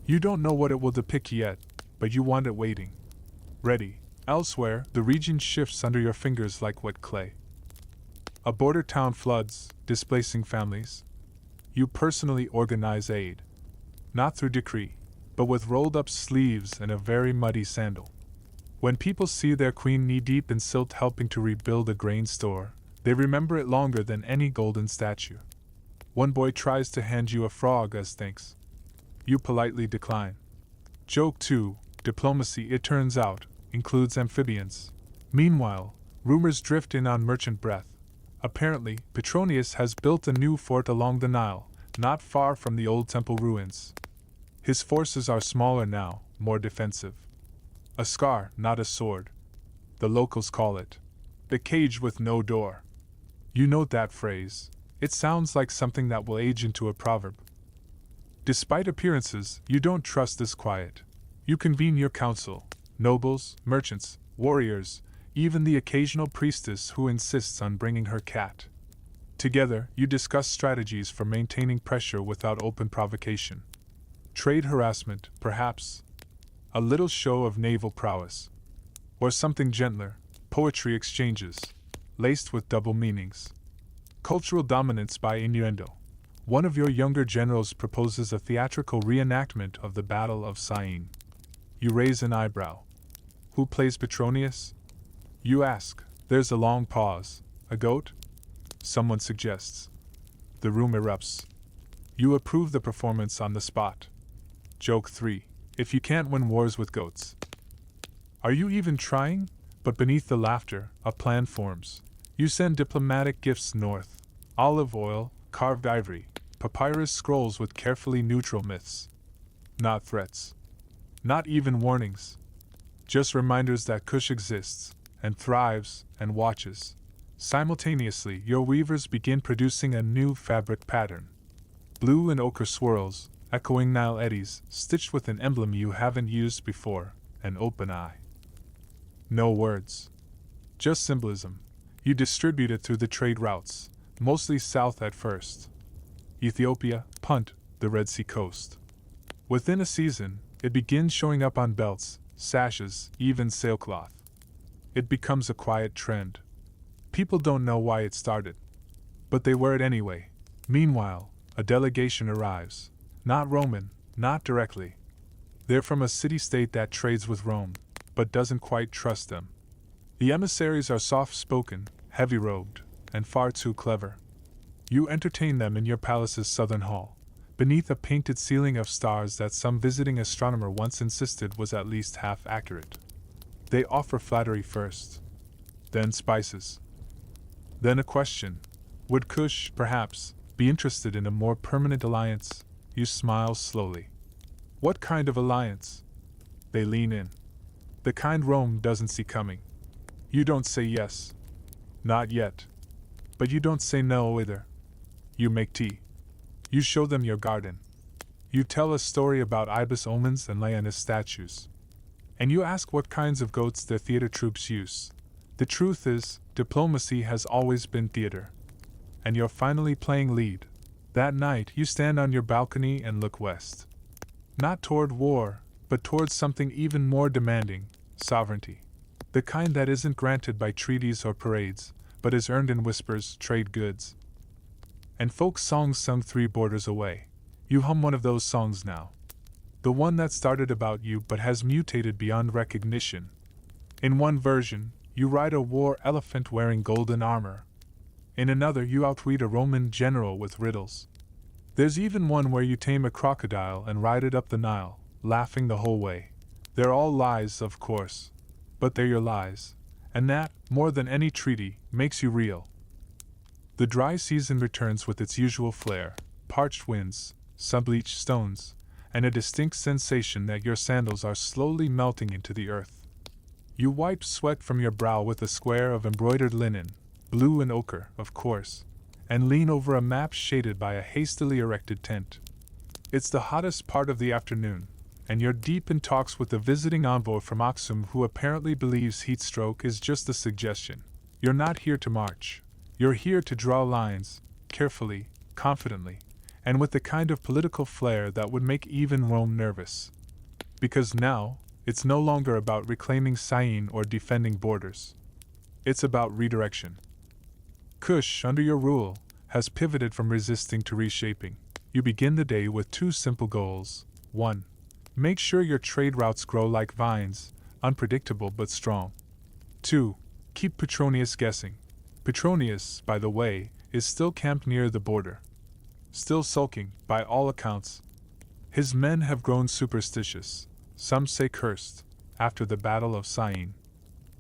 You don't know what it will depict yet, but you want it waiting. Ready. Elsewhere, the region shifts under your fingers like wet clay. A border town floods, displacing families. You personally organize aid. Not through decree, but with rolled-up sleeves and a very muddy sandal. When people see their queen knee-deep in silt helping to rebuild a grain store, they remember it longer than any golden statue. One boy tries to hand you a frog as thanks. You politely decline. Joke 2, diplomacy, it turns out, includes amphibians. Meanwhile, rumors drift in on merchant breath. Apparently, Petronius has built a new fort along the Nile, not far from the old temple ruins. His forces are smaller now, more defensive. A scar, not a sword. The locals call it the cage with no door. You note that phrase. It sounds like something that will age into a proverb. Despite appearances, you don't trust this quiet. You convene your council, nobles, merchants, warriors, even the occasional priestess who insists on bringing her cat. Together, you discuss strategies for maintaining pressure without open provocation. Trade harassment, perhaps. A little show of naval prowess. Or something gentler, poetry exchanges, laced with double meanings. Cultural dominance by innuendo. One of your younger generals proposes a theatrical reenactment of the Battle of Syene. You raise an eyebrow. Who plays Petronius? You ask. There's a long pause. A goat? Someone suggests. The room erupts. You approve the performance on the spot. Joke 3. If you can't win wars with goats. Are you even trying? But beneath the laughter, a plan forms. You send diplomatic gifts north. Olive oil, carved ivory, papyrus scrolls with carefully neutral myths. Not threats. Not even warnings. Just reminders that Kush exists, and thrives, and watches. Simultaneously, your weavers begin producing a new fabric pattern. Blue and ochre swirls, echoing Nile eddies, stitched with an emblem you haven't used before, an open eye. No words. Just symbolism. You distribute it through the trade routes, mostly south at first. Ethiopia, Punt, the Red Sea coast. Within a season, it begins showing up on belts, sashes, even sailcloth. It becomes a quiet trend. People don't know why it started, but they wear it anyway. Meanwhile, a delegation arrives. Not Roman, not directly. They're from a city-state that trades with Rome, but doesn't quite trust them. The emissaries are soft-spoken, heavy-robed, and far too clever. You entertain them in your palace's southern hall, beneath a painted ceiling of stars that some visiting astronomer once insisted was at least half accurate. They offer flattery first, then spices. Then a question. Would Kush, perhaps, be interested in a more permanent alliance? You smile slowly. What kind of alliance? They lean in. The kind Rome doesn't see coming. You don't say yes. Not yet. But you don't say no either. You make tea. You show them your garden. You tell a story about ibis omens and lioness statues. And you ask what kinds of goats their theater troupes use. The truth is, diplomacy has always been theater. And you're finally playing lead. That night, you stand on your balcony and look west. Not toward war, but towards something even more demanding, sovereignty. The kind that isn't granted by treaties or parades, but is earned in whispers, trade goods. And folk songs sung 3 borders away. You hum one of those songs now. The one that started about you but has mutated beyond recognition. In one version, you ride a war elephant wearing golden armor. In another, you outwit a Roman general with riddles. There's even one where you tame a crocodile and ride it up the Nile, laughing the whole way. They're all lies, of course. But they're your lies, And that, more than any treaty, makes you real. The dry season returns with its usual flair, parched winds, sun-bleached stones, and a distinct sensation that your sandals are slowly melting into the earth. You wipe sweat from your brow with a square of embroidered linen, blue and ochre, of course, and lean over a map shaded by a hastily erected tent. It's the hottest part of the afternoon, and you're deep in talks with the visiting envoy from Aksum who apparently believes heat stroke is just a suggestion. You're not here to march. You're here to draw lines, carefully, confidently, and with the kind of political flair that would make even Rome nervous. Because now, it's no longer about reclaiming Syene or defending borders. It's about redirection. Kush, under your rule, has pivoted from resisting to reshaping. You begin the day with two simple goals. 1. Make sure your trade routes grow like vines, unpredictable but strong. 2. Keep Petronius guessing. Petronius, by the way, is still camped near the border. Still sulking, by all accounts. His men have grown superstitious, some say cursed, after the Battle of Syene.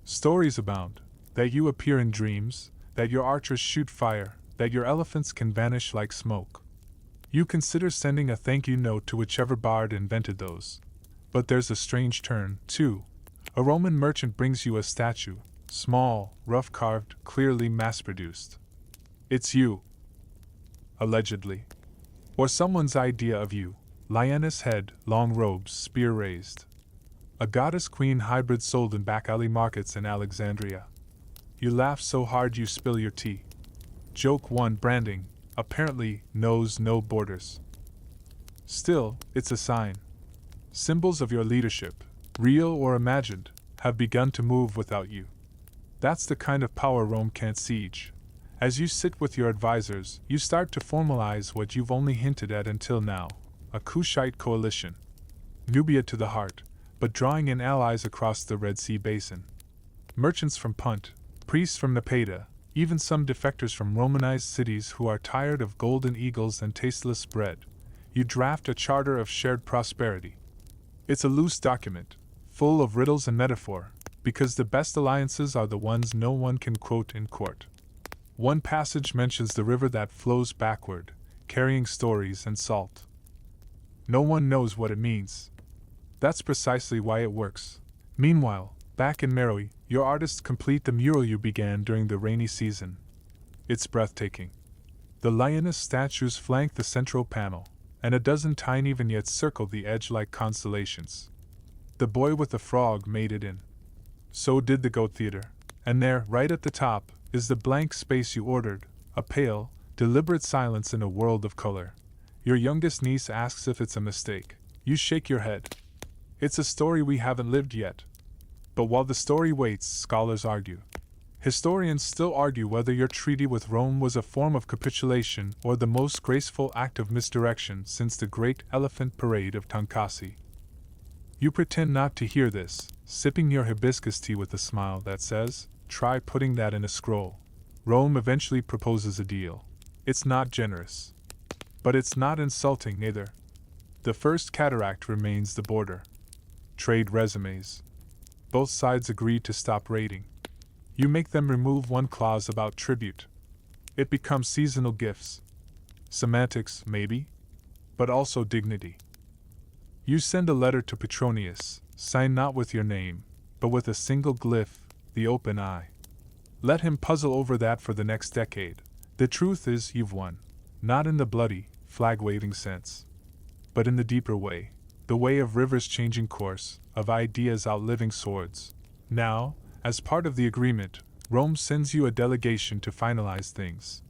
Stories abound, that you appear in dreams, that your archers shoot fire, that your elephants can vanish like smoke. You consider sending a thank you note to whichever bard invented those. But there's a strange turn, too. A Roman merchant brings you a statue, small, rough-carved, clearly mass-produced. It's you. Allegedly. Or someone's idea of you. Lioness head, long robes, spear raised. A goddess-queen hybrid sold in back alley markets in Alexandria. You laugh so hard you spill your tea. Joke 1. Branding, apparently, knows no borders. Still, it's a sign. Symbols of your leadership, real or imagined, have begun to move without you. That's the kind of power Rome can't siege. As you sit with your advisors, you start to formalize what you've only hinted at until now, a Kushite coalition. Nubia to the heart, but drawing in allies across the Red Sea basin. Merchants from Punt, priests from Napata, even some defectors from Romanized cities who are tired of golden eagles and tasteless bread. You draft a charter of shared prosperity. It's a loose document, full of riddles and metaphor, because the best alliances are the ones no one can quote in court. One passage mentions the river that flows backward, carrying stories and salt. No one knows what it means. That's precisely why it works. Meanwhile, back in Meroe, your artists complete the mural you began during the rainy season. It's breathtaking. The lioness statues flank the central panel, and a dozen tiny vignettes circle the edge like constellations. The boy with the frog made it in. So did the goat theater. And there, right at the top, is the blank space you ordered, a pale, deliberate silence in a world of color. Your youngest niece asks if it's a mistake. You shake your head. It's a story we haven't lived yet. But while the story waits, scholars argue. Historians still argue whether your treaty with Rome was a form of capitulation or the most graceful act of misdirection since the Great Elephant Parade of Tankasi. You pretend not to hear this, sipping your hibiscus tea with a smile that says, "Try putting that in a scroll." Rome eventually proposes a deal. It's not generous. But it's not insulting either. The first cataract remains the border. Trade resumes. Both sides agree to stop raiding. You make them remove one clause about tribute. It becomes seasonal gifts. Semantics, maybe, but also dignity. You send a letter to Petronius, signed not with your name, but with a single glyph, the open eye. Let him puzzle over that for the next decade. The truth is, you've won. Not in the bloody, flag-waving sense, but in the deeper way, the way of rivers changing course, of ideas outliving swords. Now, as part of the agreement, Rome sends you a delegation to finalize things.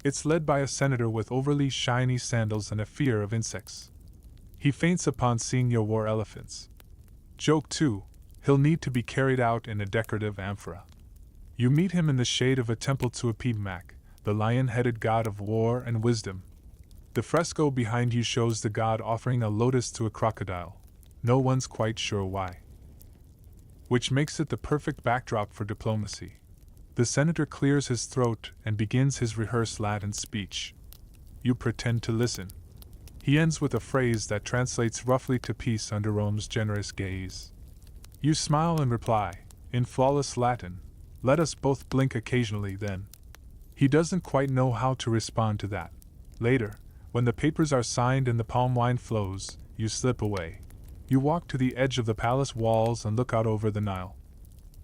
It's led by a senator with overly shiny sandals and a fear of insects. He faints upon seeing your war elephants. Joke 2, he'll need to be carried out in a decorative amphora. You meet him in the shade of a temple to Epidmac, the lion-headed god of war and wisdom. The fresco behind you shows the god offering a lotus to a crocodile. No one's quite sure why. Which makes it the perfect backdrop for diplomacy. The senator clears his throat and begins his rehearsed Latin speech. You pretend to listen. He ends with a phrase that translates roughly to peace under Rome's generous gaze. You smile and reply, in flawless Latin, Let us both blink occasionally then. He doesn't quite know how to respond to that. Later, when the papers are signed and the palm wine flows, you slip away. You walk to the edge of the palace walls and look out over the Nile.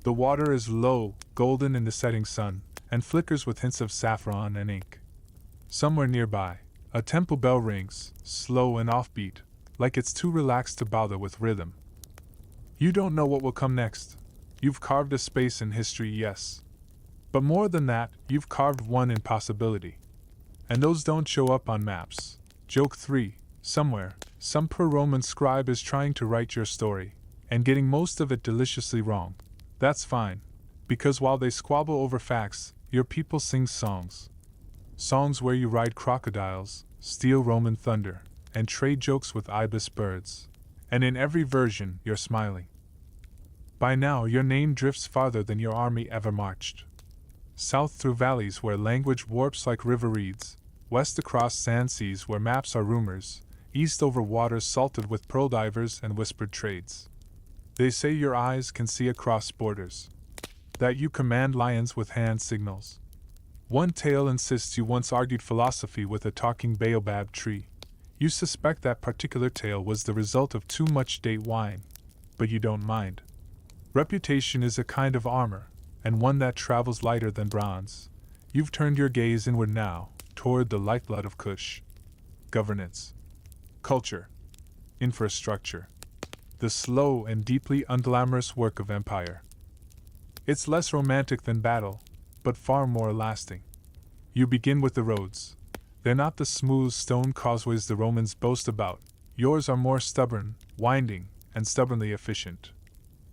The water is low, golden in the setting sun, and flickers with hints of saffron and ink. Somewhere nearby, a temple bell rings, slow and offbeat, like it's too relaxed to bother with rhythm. You don't know what will come next. You've carved a space in history, yes. But more than that, you've carved one in possibility. And those don't show up on maps. Joke 3. Somewhere, some poor Roman scribe is trying to write your story, and getting most of it deliciously wrong. That's fine, because while they squabble over facts, your people sing songs. Songs where you ride crocodiles, steal Roman thunder, and trade jokes with ibis birds. And in every version, you're smiling. By now, your name drifts farther than your army ever marched. South through valleys where language warps like river reeds, west across sand seas where maps are rumors, east over waters salted with pearl divers and whispered trades. They say your eyes can see across borders, that you command lions with hand signals. One tale insists you once argued philosophy with a talking baobab tree. You suspect that particular tale was the result of too much date wine, but you don't mind. Reputation is a kind of armor, and one that travels lighter than bronze. You've turned your gaze inward now, toward the lifeblood of Kush. Governance. Culture. Infrastructure. The slow and deeply unglamorous work of empire. It's less romantic than battle, but far more lasting. You begin with the roads. They're not the smooth stone causeways the Romans boast about. Yours are more stubborn, winding, and stubbornly efficient.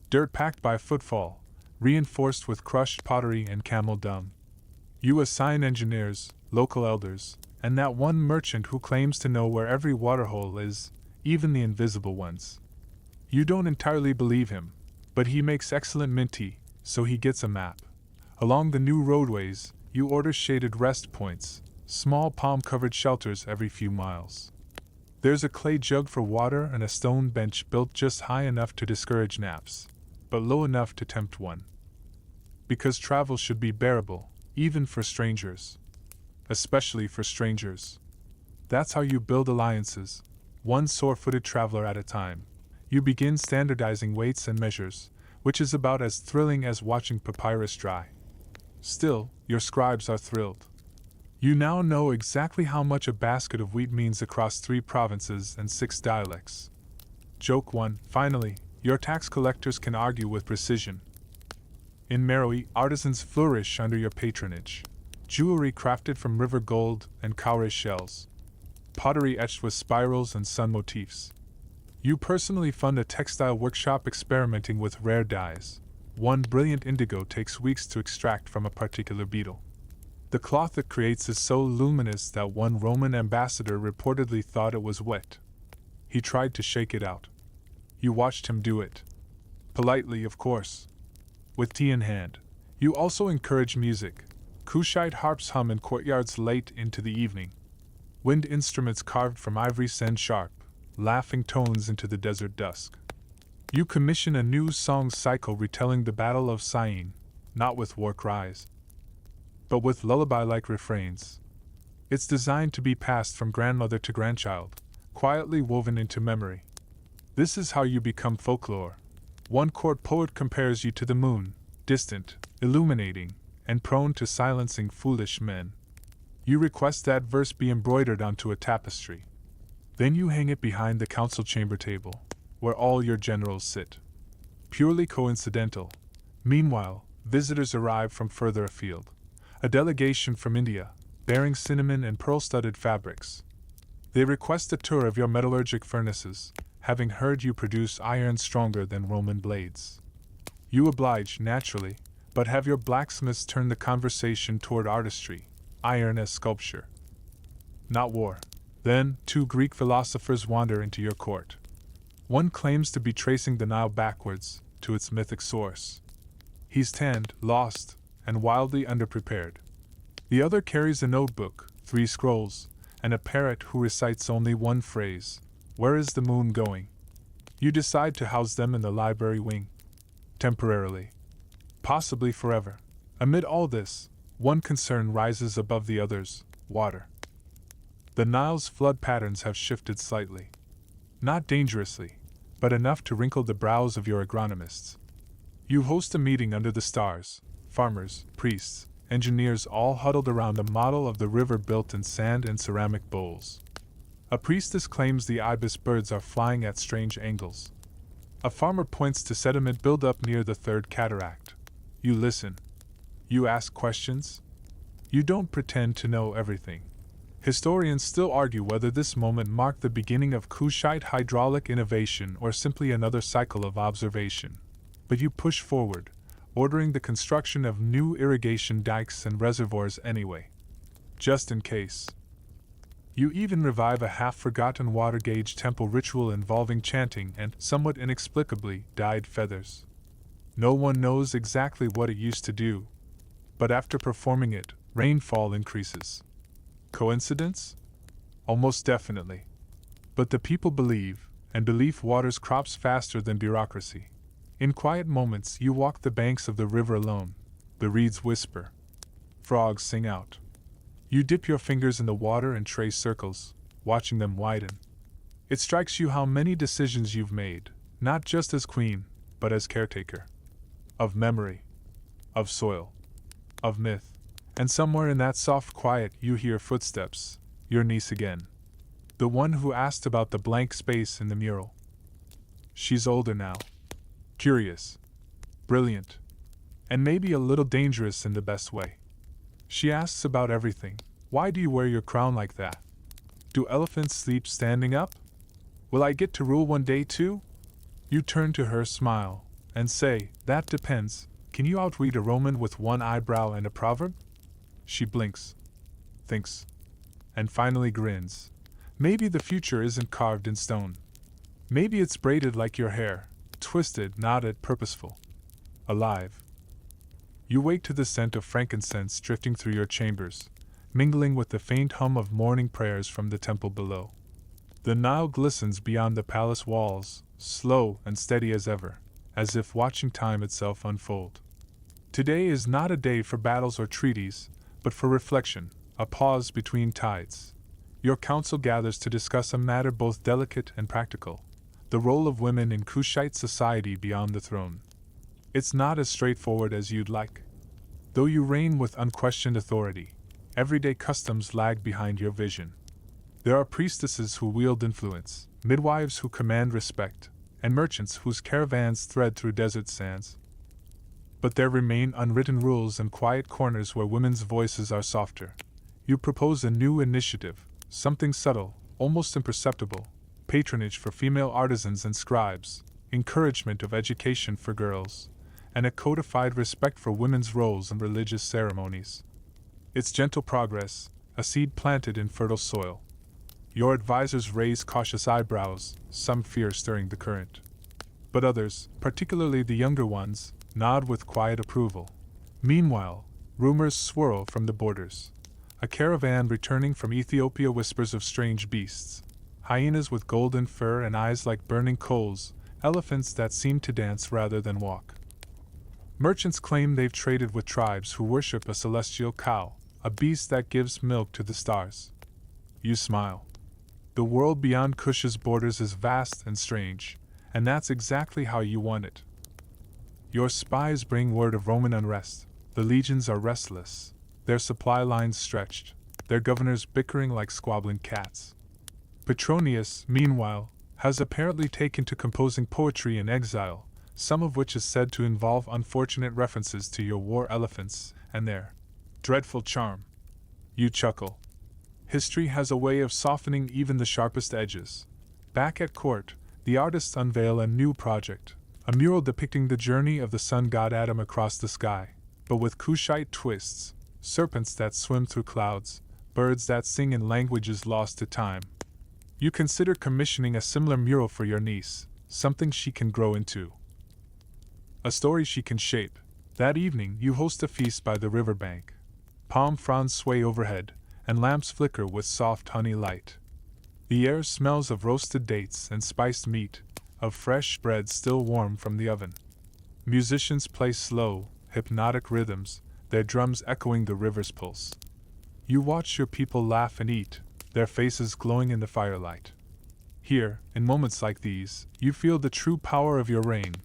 Dirt packed by footfall, reinforced with crushed pottery and camel dung. You assign engineers, local elders, and that one merchant who claims to know where every waterhole is, even the invisible ones. You don't entirely believe him, but he makes excellent mint tea, so he gets a map. Along the new roadways, you order shaded rest points, small palm-covered shelters every few miles. There's a clay jug for water and a stone bench built just high enough to discourage naps, but low enough to tempt one. Because travel should be bearable, even for strangers. Especially for strangers. That's how you build alliances, one sore-footed traveler at a time. You begin standardizing weights and measures, which is about as thrilling as watching papyrus dry. Still, your scribes are thrilled. You now know exactly how much a basket of wheat means across 3 provinces and 6 dialects. Joke 1. Finally, your tax collectors can argue with precision. In Meroe, artisans flourish under your patronage. Jewelry crafted from river gold and cowrie shells. Pottery etched with spirals and sun motifs. You personally fund a textile workshop experimenting with rare dyes. One brilliant indigo takes weeks to extract from a particular beetle. The cloth it creates is so luminous that one Roman ambassador reportedly thought it was wet. He tried to shake it out. You watched him do it. Politely, of course. With tea in hand. You also encourage music. Kushite harps hum in courtyards late into the evening. Wind instruments carved from ivory send sharp, laughing tones into the desert dusk. You commission a new song cycle retelling the Battle of Syene, not with war cries, but with lullaby-like refrains. It's designed to be passed from grandmother to grandchild, quietly woven into memory. This is how you become folklore. One court poet compares you to the moon, distant, illuminating, and prone to silencing foolish men. You request that verse be embroidered onto a tapestry. Then you hang it behind the council chamber table, where all your generals sit. Purely coincidental. Meanwhile, visitors arrive from further afield. A delegation from India, bearing cinnamon and pearl-studded fabrics. They request a tour of your metallurgic furnaces, having heard you produce iron stronger than Roman blades. You oblige, naturally, but have your blacksmiths turn the conversation toward artistry, iron as sculpture. Not war. Then, 2 Greek philosophers wander into your court. One claims to be tracing the Nile backwards, to its mythic source. He's tanned, lost, and wildly underprepared. The other carries a notebook, 3 scrolls, and a parrot who recites only one phrase: "Where is the moon going?" You decide to house them in the library wing. Temporarily. Possibly forever. Amid all this, one concern rises above the others: water. The Nile's flood patterns have shifted slightly. Not dangerously, but enough to wrinkle the brows of your agronomists. You host a meeting under the stars, farmers, priests, engineers all huddled around a model of the river built in sand and ceramic bowls. A priestess claims the ibis birds are flying at strange angles. A farmer points to sediment buildup near the third cataract. You listen. You ask questions. You don't pretend to know everything. Historians still argue whether this moment marked the beginning of Kushite hydraulic innovation or simply another cycle of observation. But you push forward, ordering the construction of new irrigation dikes and reservoirs anyway. Just in case. You even revive a half-forgotten water gauge temple ritual involving chanting and, somewhat inexplicably, dyed feathers. No one knows exactly what it used to do, but after performing it, rainfall increases. Coincidence? Almost definitely. But the people believe, and belief waters crops faster than bureaucracy. In quiet moments, you walk the banks of the river alone. The reeds whisper. Frogs sing out. You dip your fingers in the water and trace circles, watching them widen. It strikes you how many decisions you've made, not just as queen, but as caretaker. Of memory. Of soil. Of myth. And somewhere in that soft quiet you hear footsteps, your niece again. The one who asked about the blank space in the mural. She's older now. Curious. Brilliant. And maybe a little dangerous in the best way. She asks about everything. Why do you wear your crown like that? Do elephants sleep standing up? Will I get to rule one day too? You turn to her, smile, and say, that depends. Can you outread a Roman with one eyebrow and a proverb? She blinks, thinks, and finally grins. Maybe the future isn't carved in stone. Maybe it's braided like your hair, twisted, knotted, purposeful. Alive. You wake to the scent of frankincense drifting through your chambers, mingling with the faint hum of morning prayers from the temple below. The Nile glistens beyond the palace walls, slow and steady as ever, as if watching time itself unfold. Today is not a day for battles or treaties, but for reflection, a pause between tides. Your council gathers to discuss a matter both delicate and practical: the role of women in Kushite society beyond the throne. It's not as straightforward as you'd like. Though you reign with unquestioned authority, everyday customs lag behind your vision. There are priestesses who wield influence, midwives who command respect, and merchants whose caravans thread through desert sands. But there remain unwritten rules and quiet corners where women's voices are softer. You propose a new initiative, something subtle, almost imperceptible: patronage for female artisans and scribes, encouragement of education for girls, and a codified respect for women's roles in religious ceremonies. It's gentle progress, a seed planted in fertile soil. Your advisors raise cautious eyebrows, some fear stirring the current. But others, particularly the younger ones, nod with quiet approval. Meanwhile, rumors swirl from the borders. A caravan returning from Ethiopia whispers of strange beasts: hyenas with golden fur and eyes like burning coals, elephants that seem to dance rather than walk. Merchants claim they've traded with tribes who worship a celestial cow, a beast that gives milk to the stars. You smile. The world beyond Kush's borders is vast and strange, and that's exactly how you want it. Your spies bring word of Roman unrest. The legions are restless, their supply lines stretched, their governors bickering like squabbling cats. Petronius, meanwhile, has apparently taken to composing poetry in exile, some of which is said to involve unfortunate references to your war elephants and their dreadful charm. You chuckle. History has a way of softening even the sharpest edges. Back at court, the artists unveil a new project: a mural depicting the journey of the sun god Adam across the sky, but with Kushite twists: serpents that swim through clouds, birds that sing in languages lost to time. You consider commissioning a similar mural for your niece, something she can grow into. A story she can shape. That evening you host a feast by the riverbank. Palm fronds sway overhead, and lamps flicker with soft honey light. The air smells of roasted dates and spiced meat, of fresh bread still warm from the oven. Musicians play slow, hypnotic rhythms their drums echoing the river's pulse. You watch your people laugh and eat, their faces glowing in the firelight. Here, in moments like these, you feel the true power of your reign,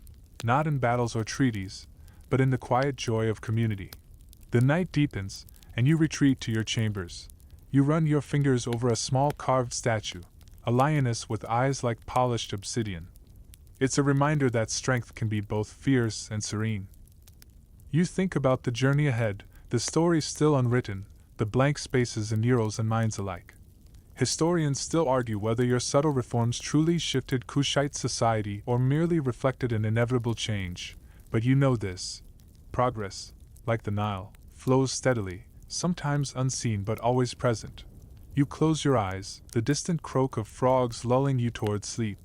not in battles or treaties, but in the quiet joy of community. The night deepens, and you retreat to your chambers. You run your fingers over a small carved statue, a lioness with eyes like polished obsidian. It's a reminder that strength can be both fierce and serene. You think about the journey ahead, the story still unwritten, the blank spaces in Nero's and minds alike. Historians still argue whether your subtle reforms truly shifted Kushite society or merely reflected an inevitable change, but you know this. Progress, like the Nile, flows steadily, sometimes unseen but always present. You close your eyes, the distant croak of frogs lulling you toward sleep.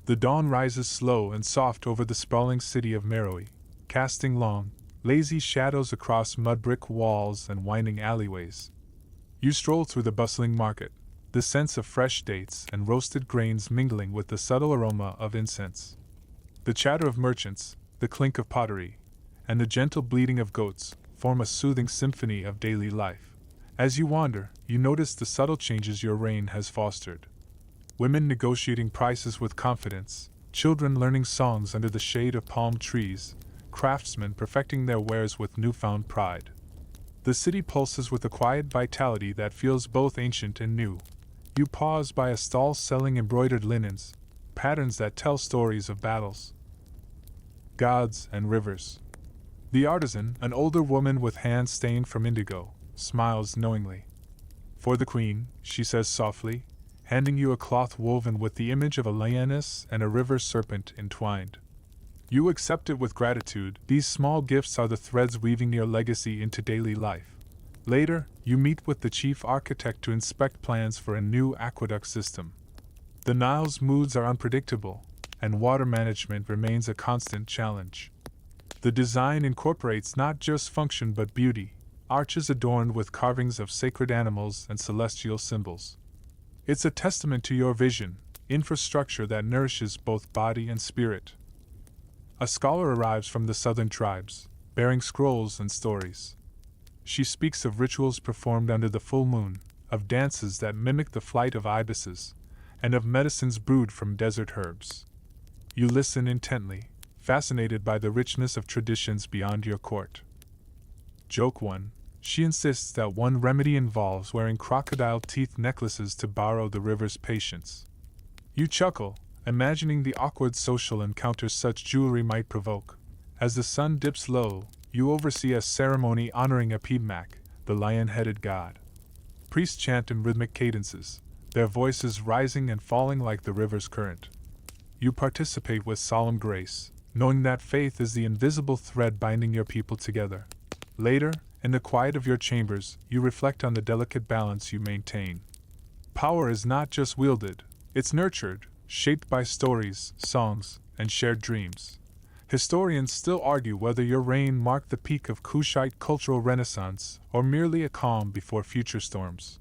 The dawn rises slow and soft over the sprawling city of Meroe, casting long, lazy shadows across mud-brick walls and winding alleyways. You stroll through the bustling market, the scents of fresh dates and roasted grains mingling with the subtle aroma of incense. The chatter of merchants, the clink of pottery, and the gentle bleating of goats form a soothing symphony of daily life. As you wander, you notice the subtle changes your reign has fostered. Women negotiating prices with confidence, children learning songs under the shade of palm trees, craftsmen perfecting their wares with newfound pride. The city pulses with a quiet vitality that feels both ancient and new. You pause by a stall selling embroidered linens, patterns that tell stories of battles, gods, and rivers. The artisan, an older woman with hands stained from indigo, smiles knowingly. "For the queen," she says softly, handing you a cloth woven with the image of a lioness and a river serpent entwined. You accept it with gratitude. These small gifts are the threads weaving your legacy into daily life. Later, you meet with the chief architect to inspect plans for a new aqueduct system. The Nile's moods are unpredictable, and water management remains a constant challenge. The design incorporates not just function but beauty, arches adorned with carvings of sacred animals and celestial symbols. It's a testament to your vision, infrastructure that nourishes both body and spirit. A scholar arrives from the southern tribes, bearing scrolls and stories. She speaks of rituals performed under the full moon, of dances that mimic the flight of ibises, and of medicines brewed from desert herbs. You listen intently, fascinated by the richness of traditions beyond your court. Joke 1. She insists that one remedy involves wearing crocodile teeth necklaces to borrow the river's patience. You chuckle, imagining the awkward social encounters such jewelry might provoke. As the sun dips low, you oversee a ceremony honoring Apibmak, the lion-headed god. Priests chant in rhythmic cadences, their voices rising and falling like the river's current. You participate with solemn grace, knowing that faith is the invisible thread binding your people together. Later, in the quiet of your chambers, you reflect on the delicate balance you maintain. Power is not just wielded, it's nurtured, shaped by stories, songs, and shared dreams. Historians still argue whether your reign marked the peak of Kushite cultural renaissance or merely a calm before future storms.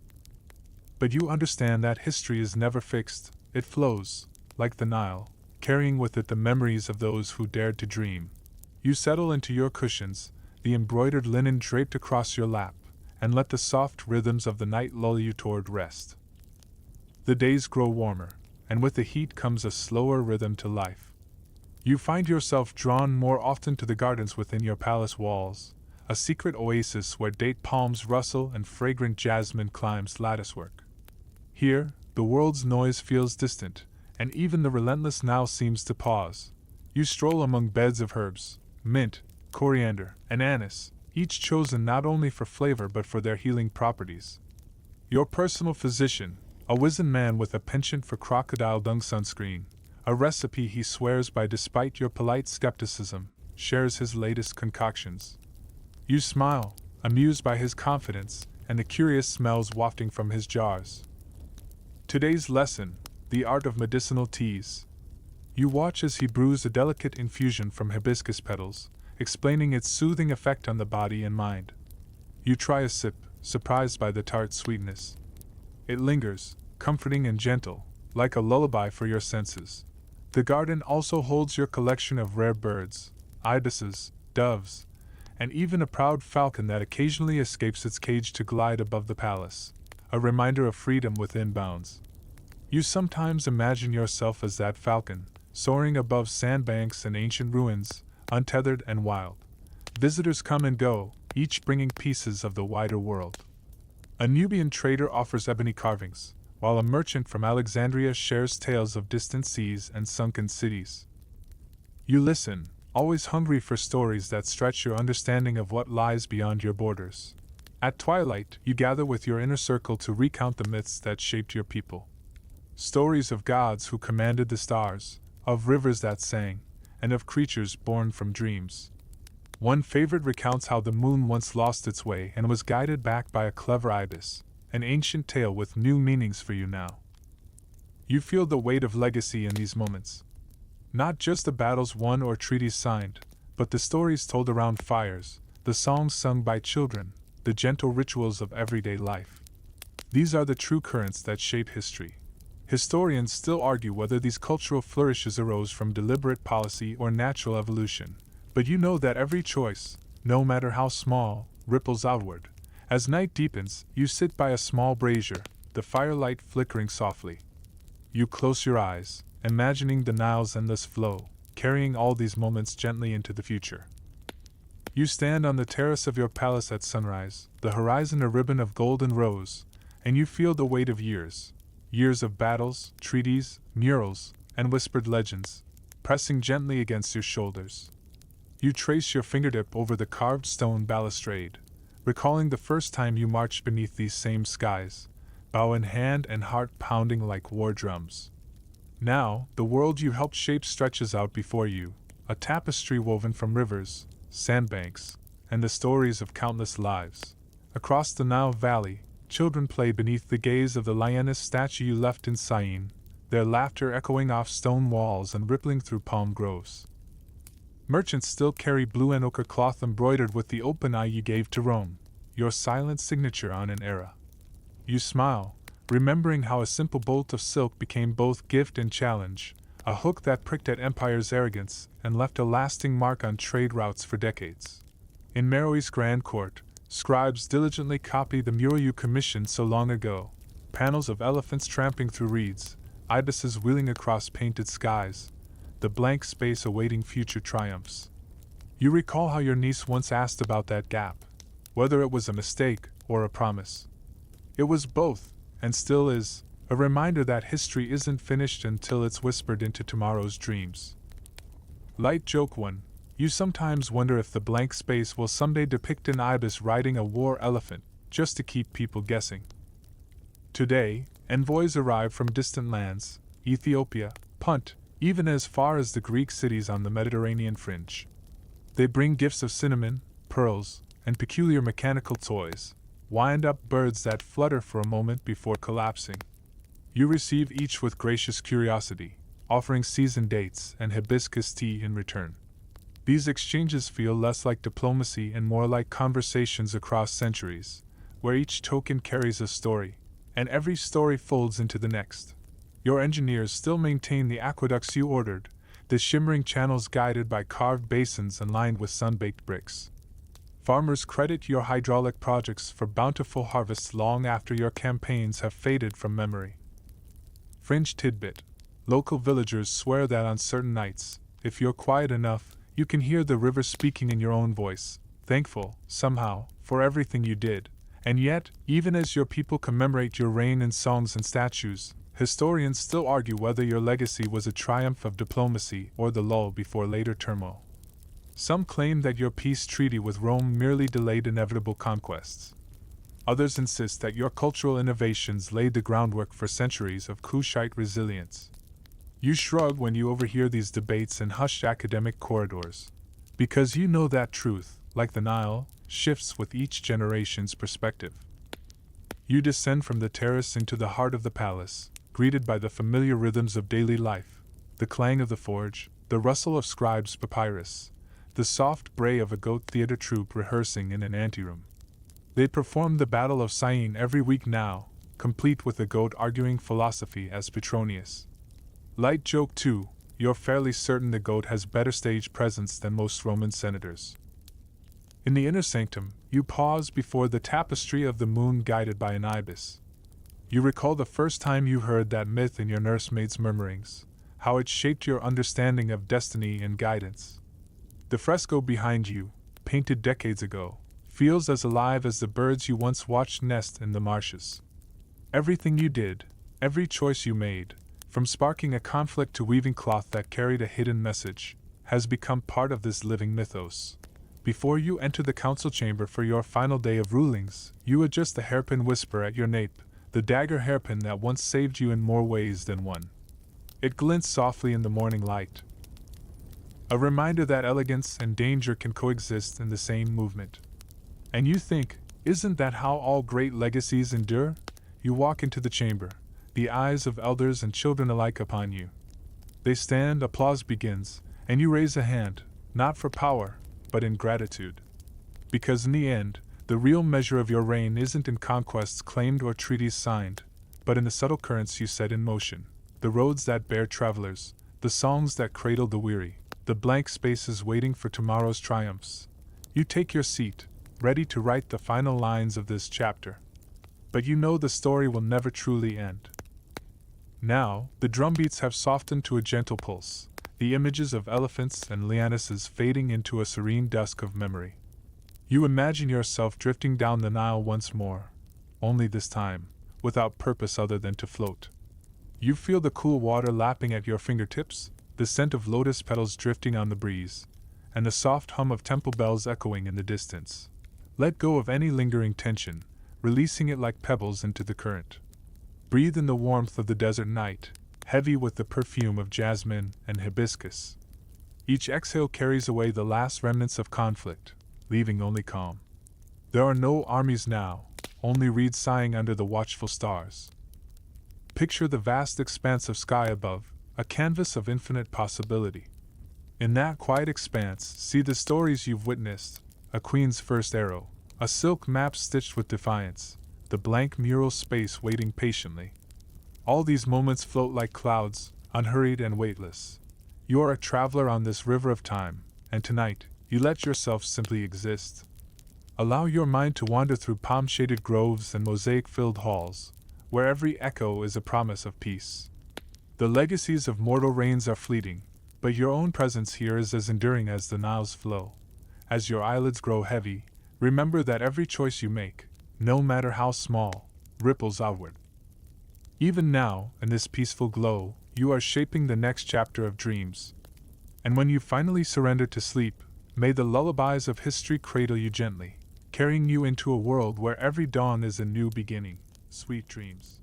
But you understand that history is never fixed, it flows, like the Nile, carrying with it the memories of those who dared to dream. You settle into your cushions, the embroidered linen draped across your lap, and let the soft rhythms of the night lull you toward rest. The days grow warmer, and with the heat comes a slower rhythm to life. You find yourself drawn more often to the gardens within your palace walls, a secret oasis where date palms rustle and fragrant jasmine climbs latticework. Here, the world's noise feels distant, and even the relentless Nile seems to pause. You stroll among beds of herbs, mint, coriander, and anise, each chosen not only for flavor but for their healing properties. Your personal physician, a wizened man with a penchant for crocodile dung sunscreen, a recipe he swears by despite your polite skepticism, shares his latest concoctions. You smile, amused by his confidence and the curious smells wafting from his jars. Today's lesson, the art of medicinal teas. You watch as he brews a delicate infusion from hibiscus petals, explaining its soothing effect on the body and mind. You try a sip, surprised by the tart sweetness. It lingers, comforting and gentle, like a lullaby for your senses. The garden also holds your collection of rare birds, ibises, doves, and even a proud falcon that occasionally escapes its cage to glide above the palace, a reminder of freedom within bounds. You sometimes imagine yourself as that falcon, soaring above sandbanks and ancient ruins, untethered and wild. Visitors come and go, each bringing pieces of the wider world. A Nubian trader offers ebony carvings, while a merchant from Alexandria shares tales of distant seas and sunken cities. You listen, always hungry for stories that stretch your understanding of what lies beyond your borders. At twilight, you gather with your inner circle to recount the myths that shaped your people. Stories of gods who commanded the stars, of rivers that sang, and of creatures born from dreams. One favorite recounts how the moon once lost its way and was guided back by a clever ibis, an ancient tale with new meanings for you now. You feel the weight of legacy in these moments. Not just the battles won or treaties signed, but the stories told around fires, the songs sung by children, the gentle rituals of everyday life. These are the true currents that shape history. Historians still argue whether these cultural flourishes arose from deliberate policy or natural evolution, but you know that every choice, no matter how small, ripples outward. As night deepens, you sit by a small brazier, the firelight flickering softly. You close your eyes, imagining the Nile's endless flow, carrying all these moments gently into the future. You stand on the terrace of your palace at sunrise, the horizon a ribbon of golden rose, and you feel the weight of years. Years of battles, treaties, murals, and whispered legends, pressing gently against your shoulders. You trace your fingertip over the carved stone balustrade, recalling the first time you marched beneath these same skies, bow in hand and heart pounding like war drums. Now, the world you helped shape stretches out before you, a tapestry woven from rivers, sandbanks, and the stories of countless lives. Across the Nile Valley, children play beneath the gaze of the lioness statue you left in Syene, their laughter echoing off stone walls and rippling through palm groves. Merchants still carry blue and ochre cloth embroidered with the open eye you gave to Rome, your silent signature on an era. You smile, remembering how a simple bolt of silk became both gift and challenge, a hook that pricked at empire's arrogance and left a lasting mark on trade routes for decades. In Meroe's grand court, scribes diligently copy the mural you commissioned so long ago, panels of elephants tramping through reeds, ibises wheeling across painted skies, the blank space awaiting future triumphs. You recall how your niece once asked about that gap, whether it was a mistake or a promise. It was both, and still is, a reminder that history isn't finished until it's whispered into tomorrow's dreams. Light joke 1. You sometimes wonder if the blank space will someday depict an ibis riding a war elephant, just to keep people guessing. Today, envoys arrive from distant lands, Ethiopia, Punt, even as far as the Greek cities on the Mediterranean fringe. They bring gifts of cinnamon, pearls, and peculiar mechanical toys, wind-up birds that flutter for a moment before collapsing. You receive each with gracious curiosity, offering seasoned dates and hibiscus tea in return. These exchanges feel less like diplomacy and more like conversations across centuries, where each token carries a story, and every story folds into the next. Your engineers still maintain the aqueducts you ordered, the shimmering channels guided by carved basins and lined with sun-baked bricks. Farmers credit your hydraulic projects for bountiful harvests long after your campaigns have faded from memory. Fringe tidbit: local villagers swear that on certain nights, if you're quiet enough, you can hear the river speaking in your own voice, thankful, somehow, for everything you did. And yet, even as your people commemorate your reign in songs and statues, historians still argue whether your legacy was a triumph of diplomacy or the lull before later turmoil. Some claim that your peace treaty with Rome merely delayed inevitable conquests. Others insist that your cultural innovations laid the groundwork for centuries of Kushite resilience. You shrug when you overhear these debates in hushed academic corridors, because you know that truth, like the Nile, shifts with each generation's perspective. You descend from the terrace into the heart of the palace, greeted by the familiar rhythms of daily life, the clang of the forge, the rustle of scribes' papyrus, the soft bray of a goat theater troupe rehearsing in an anteroom. They perform the Battle of Syene every week now, complete with a goat arguing philosophy as Petronius. Light joke 2, you're fairly certain the goat has better stage presence than most Roman senators. In the inner sanctum, you pause before the tapestry of the moon guided by an ibis. You recall the first time you heard that myth in your nursemaid's murmurings, how it shaped your understanding of destiny and guidance. The fresco behind you, painted decades ago, feels as alive as the birds you once watched nest in the marshes. Everything you did, every choice you made, from sparking a conflict to weaving cloth that carried a hidden message, has become part of this living mythos. Before you enter the council chamber for your final day of rulings, you adjust the hairpin whisper at your nape, the dagger hairpin that once saved you in more ways than one. It glints softly in the morning light. A reminder that elegance and danger can coexist in the same movement. And you think, isn't that how all great legacies endure? You walk into the chamber, the eyes of elders and children alike upon you. They stand, applause begins, and you raise a hand, not for power, but in gratitude. Because in the end, the real measure of your reign isn't in conquests claimed or treaties signed, but in the subtle currents you set in motion, the roads that bear travelers, the songs that cradle the weary, the blank spaces waiting for tomorrow's triumphs. You take your seat, ready to write the final lines of this chapter. But you know the story will never truly end. Now, the drumbeats have softened to a gentle pulse, the images of elephants and lionesses fading into a serene dusk of memory. You imagine yourself drifting down the Nile once more, only this time, without purpose other than to float. You feel the cool water lapping at your fingertips, the scent of lotus petals drifting on the breeze, and the soft hum of temple bells echoing in the distance. Let go of any lingering tension, releasing it like pebbles into the current. Breathe in the warmth of the desert night, heavy with the perfume of jasmine and hibiscus. Each exhale carries away the last remnants of conflict, leaving only calm. There are no armies now, only reeds sighing under the watchful stars. Picture the vast expanse of sky above, a canvas of infinite possibility. In that quiet expanse, see the stories you've witnessed: a queen's first arrow, a silk map stitched with defiance, the blank mural space waiting patiently. All these moments float like clouds, unhurried and weightless. You are a traveler on this river of time, and tonight, you let yourself simply exist. Allow your mind to wander through palm-shaded groves and mosaic-filled halls, where every echo is a promise of peace. The legacies of mortal reigns are fleeting, but your own presence here is as enduring as the Nile's flow. As your eyelids grow heavy, remember that every choice you make, no matter how small, ripples outward. Even now, in this peaceful glow, you are shaping the next chapter of dreams. And when you finally surrender to sleep, may the lullabies of history cradle you gently, carrying you into a world where every dawn is a new beginning. Sweet dreams.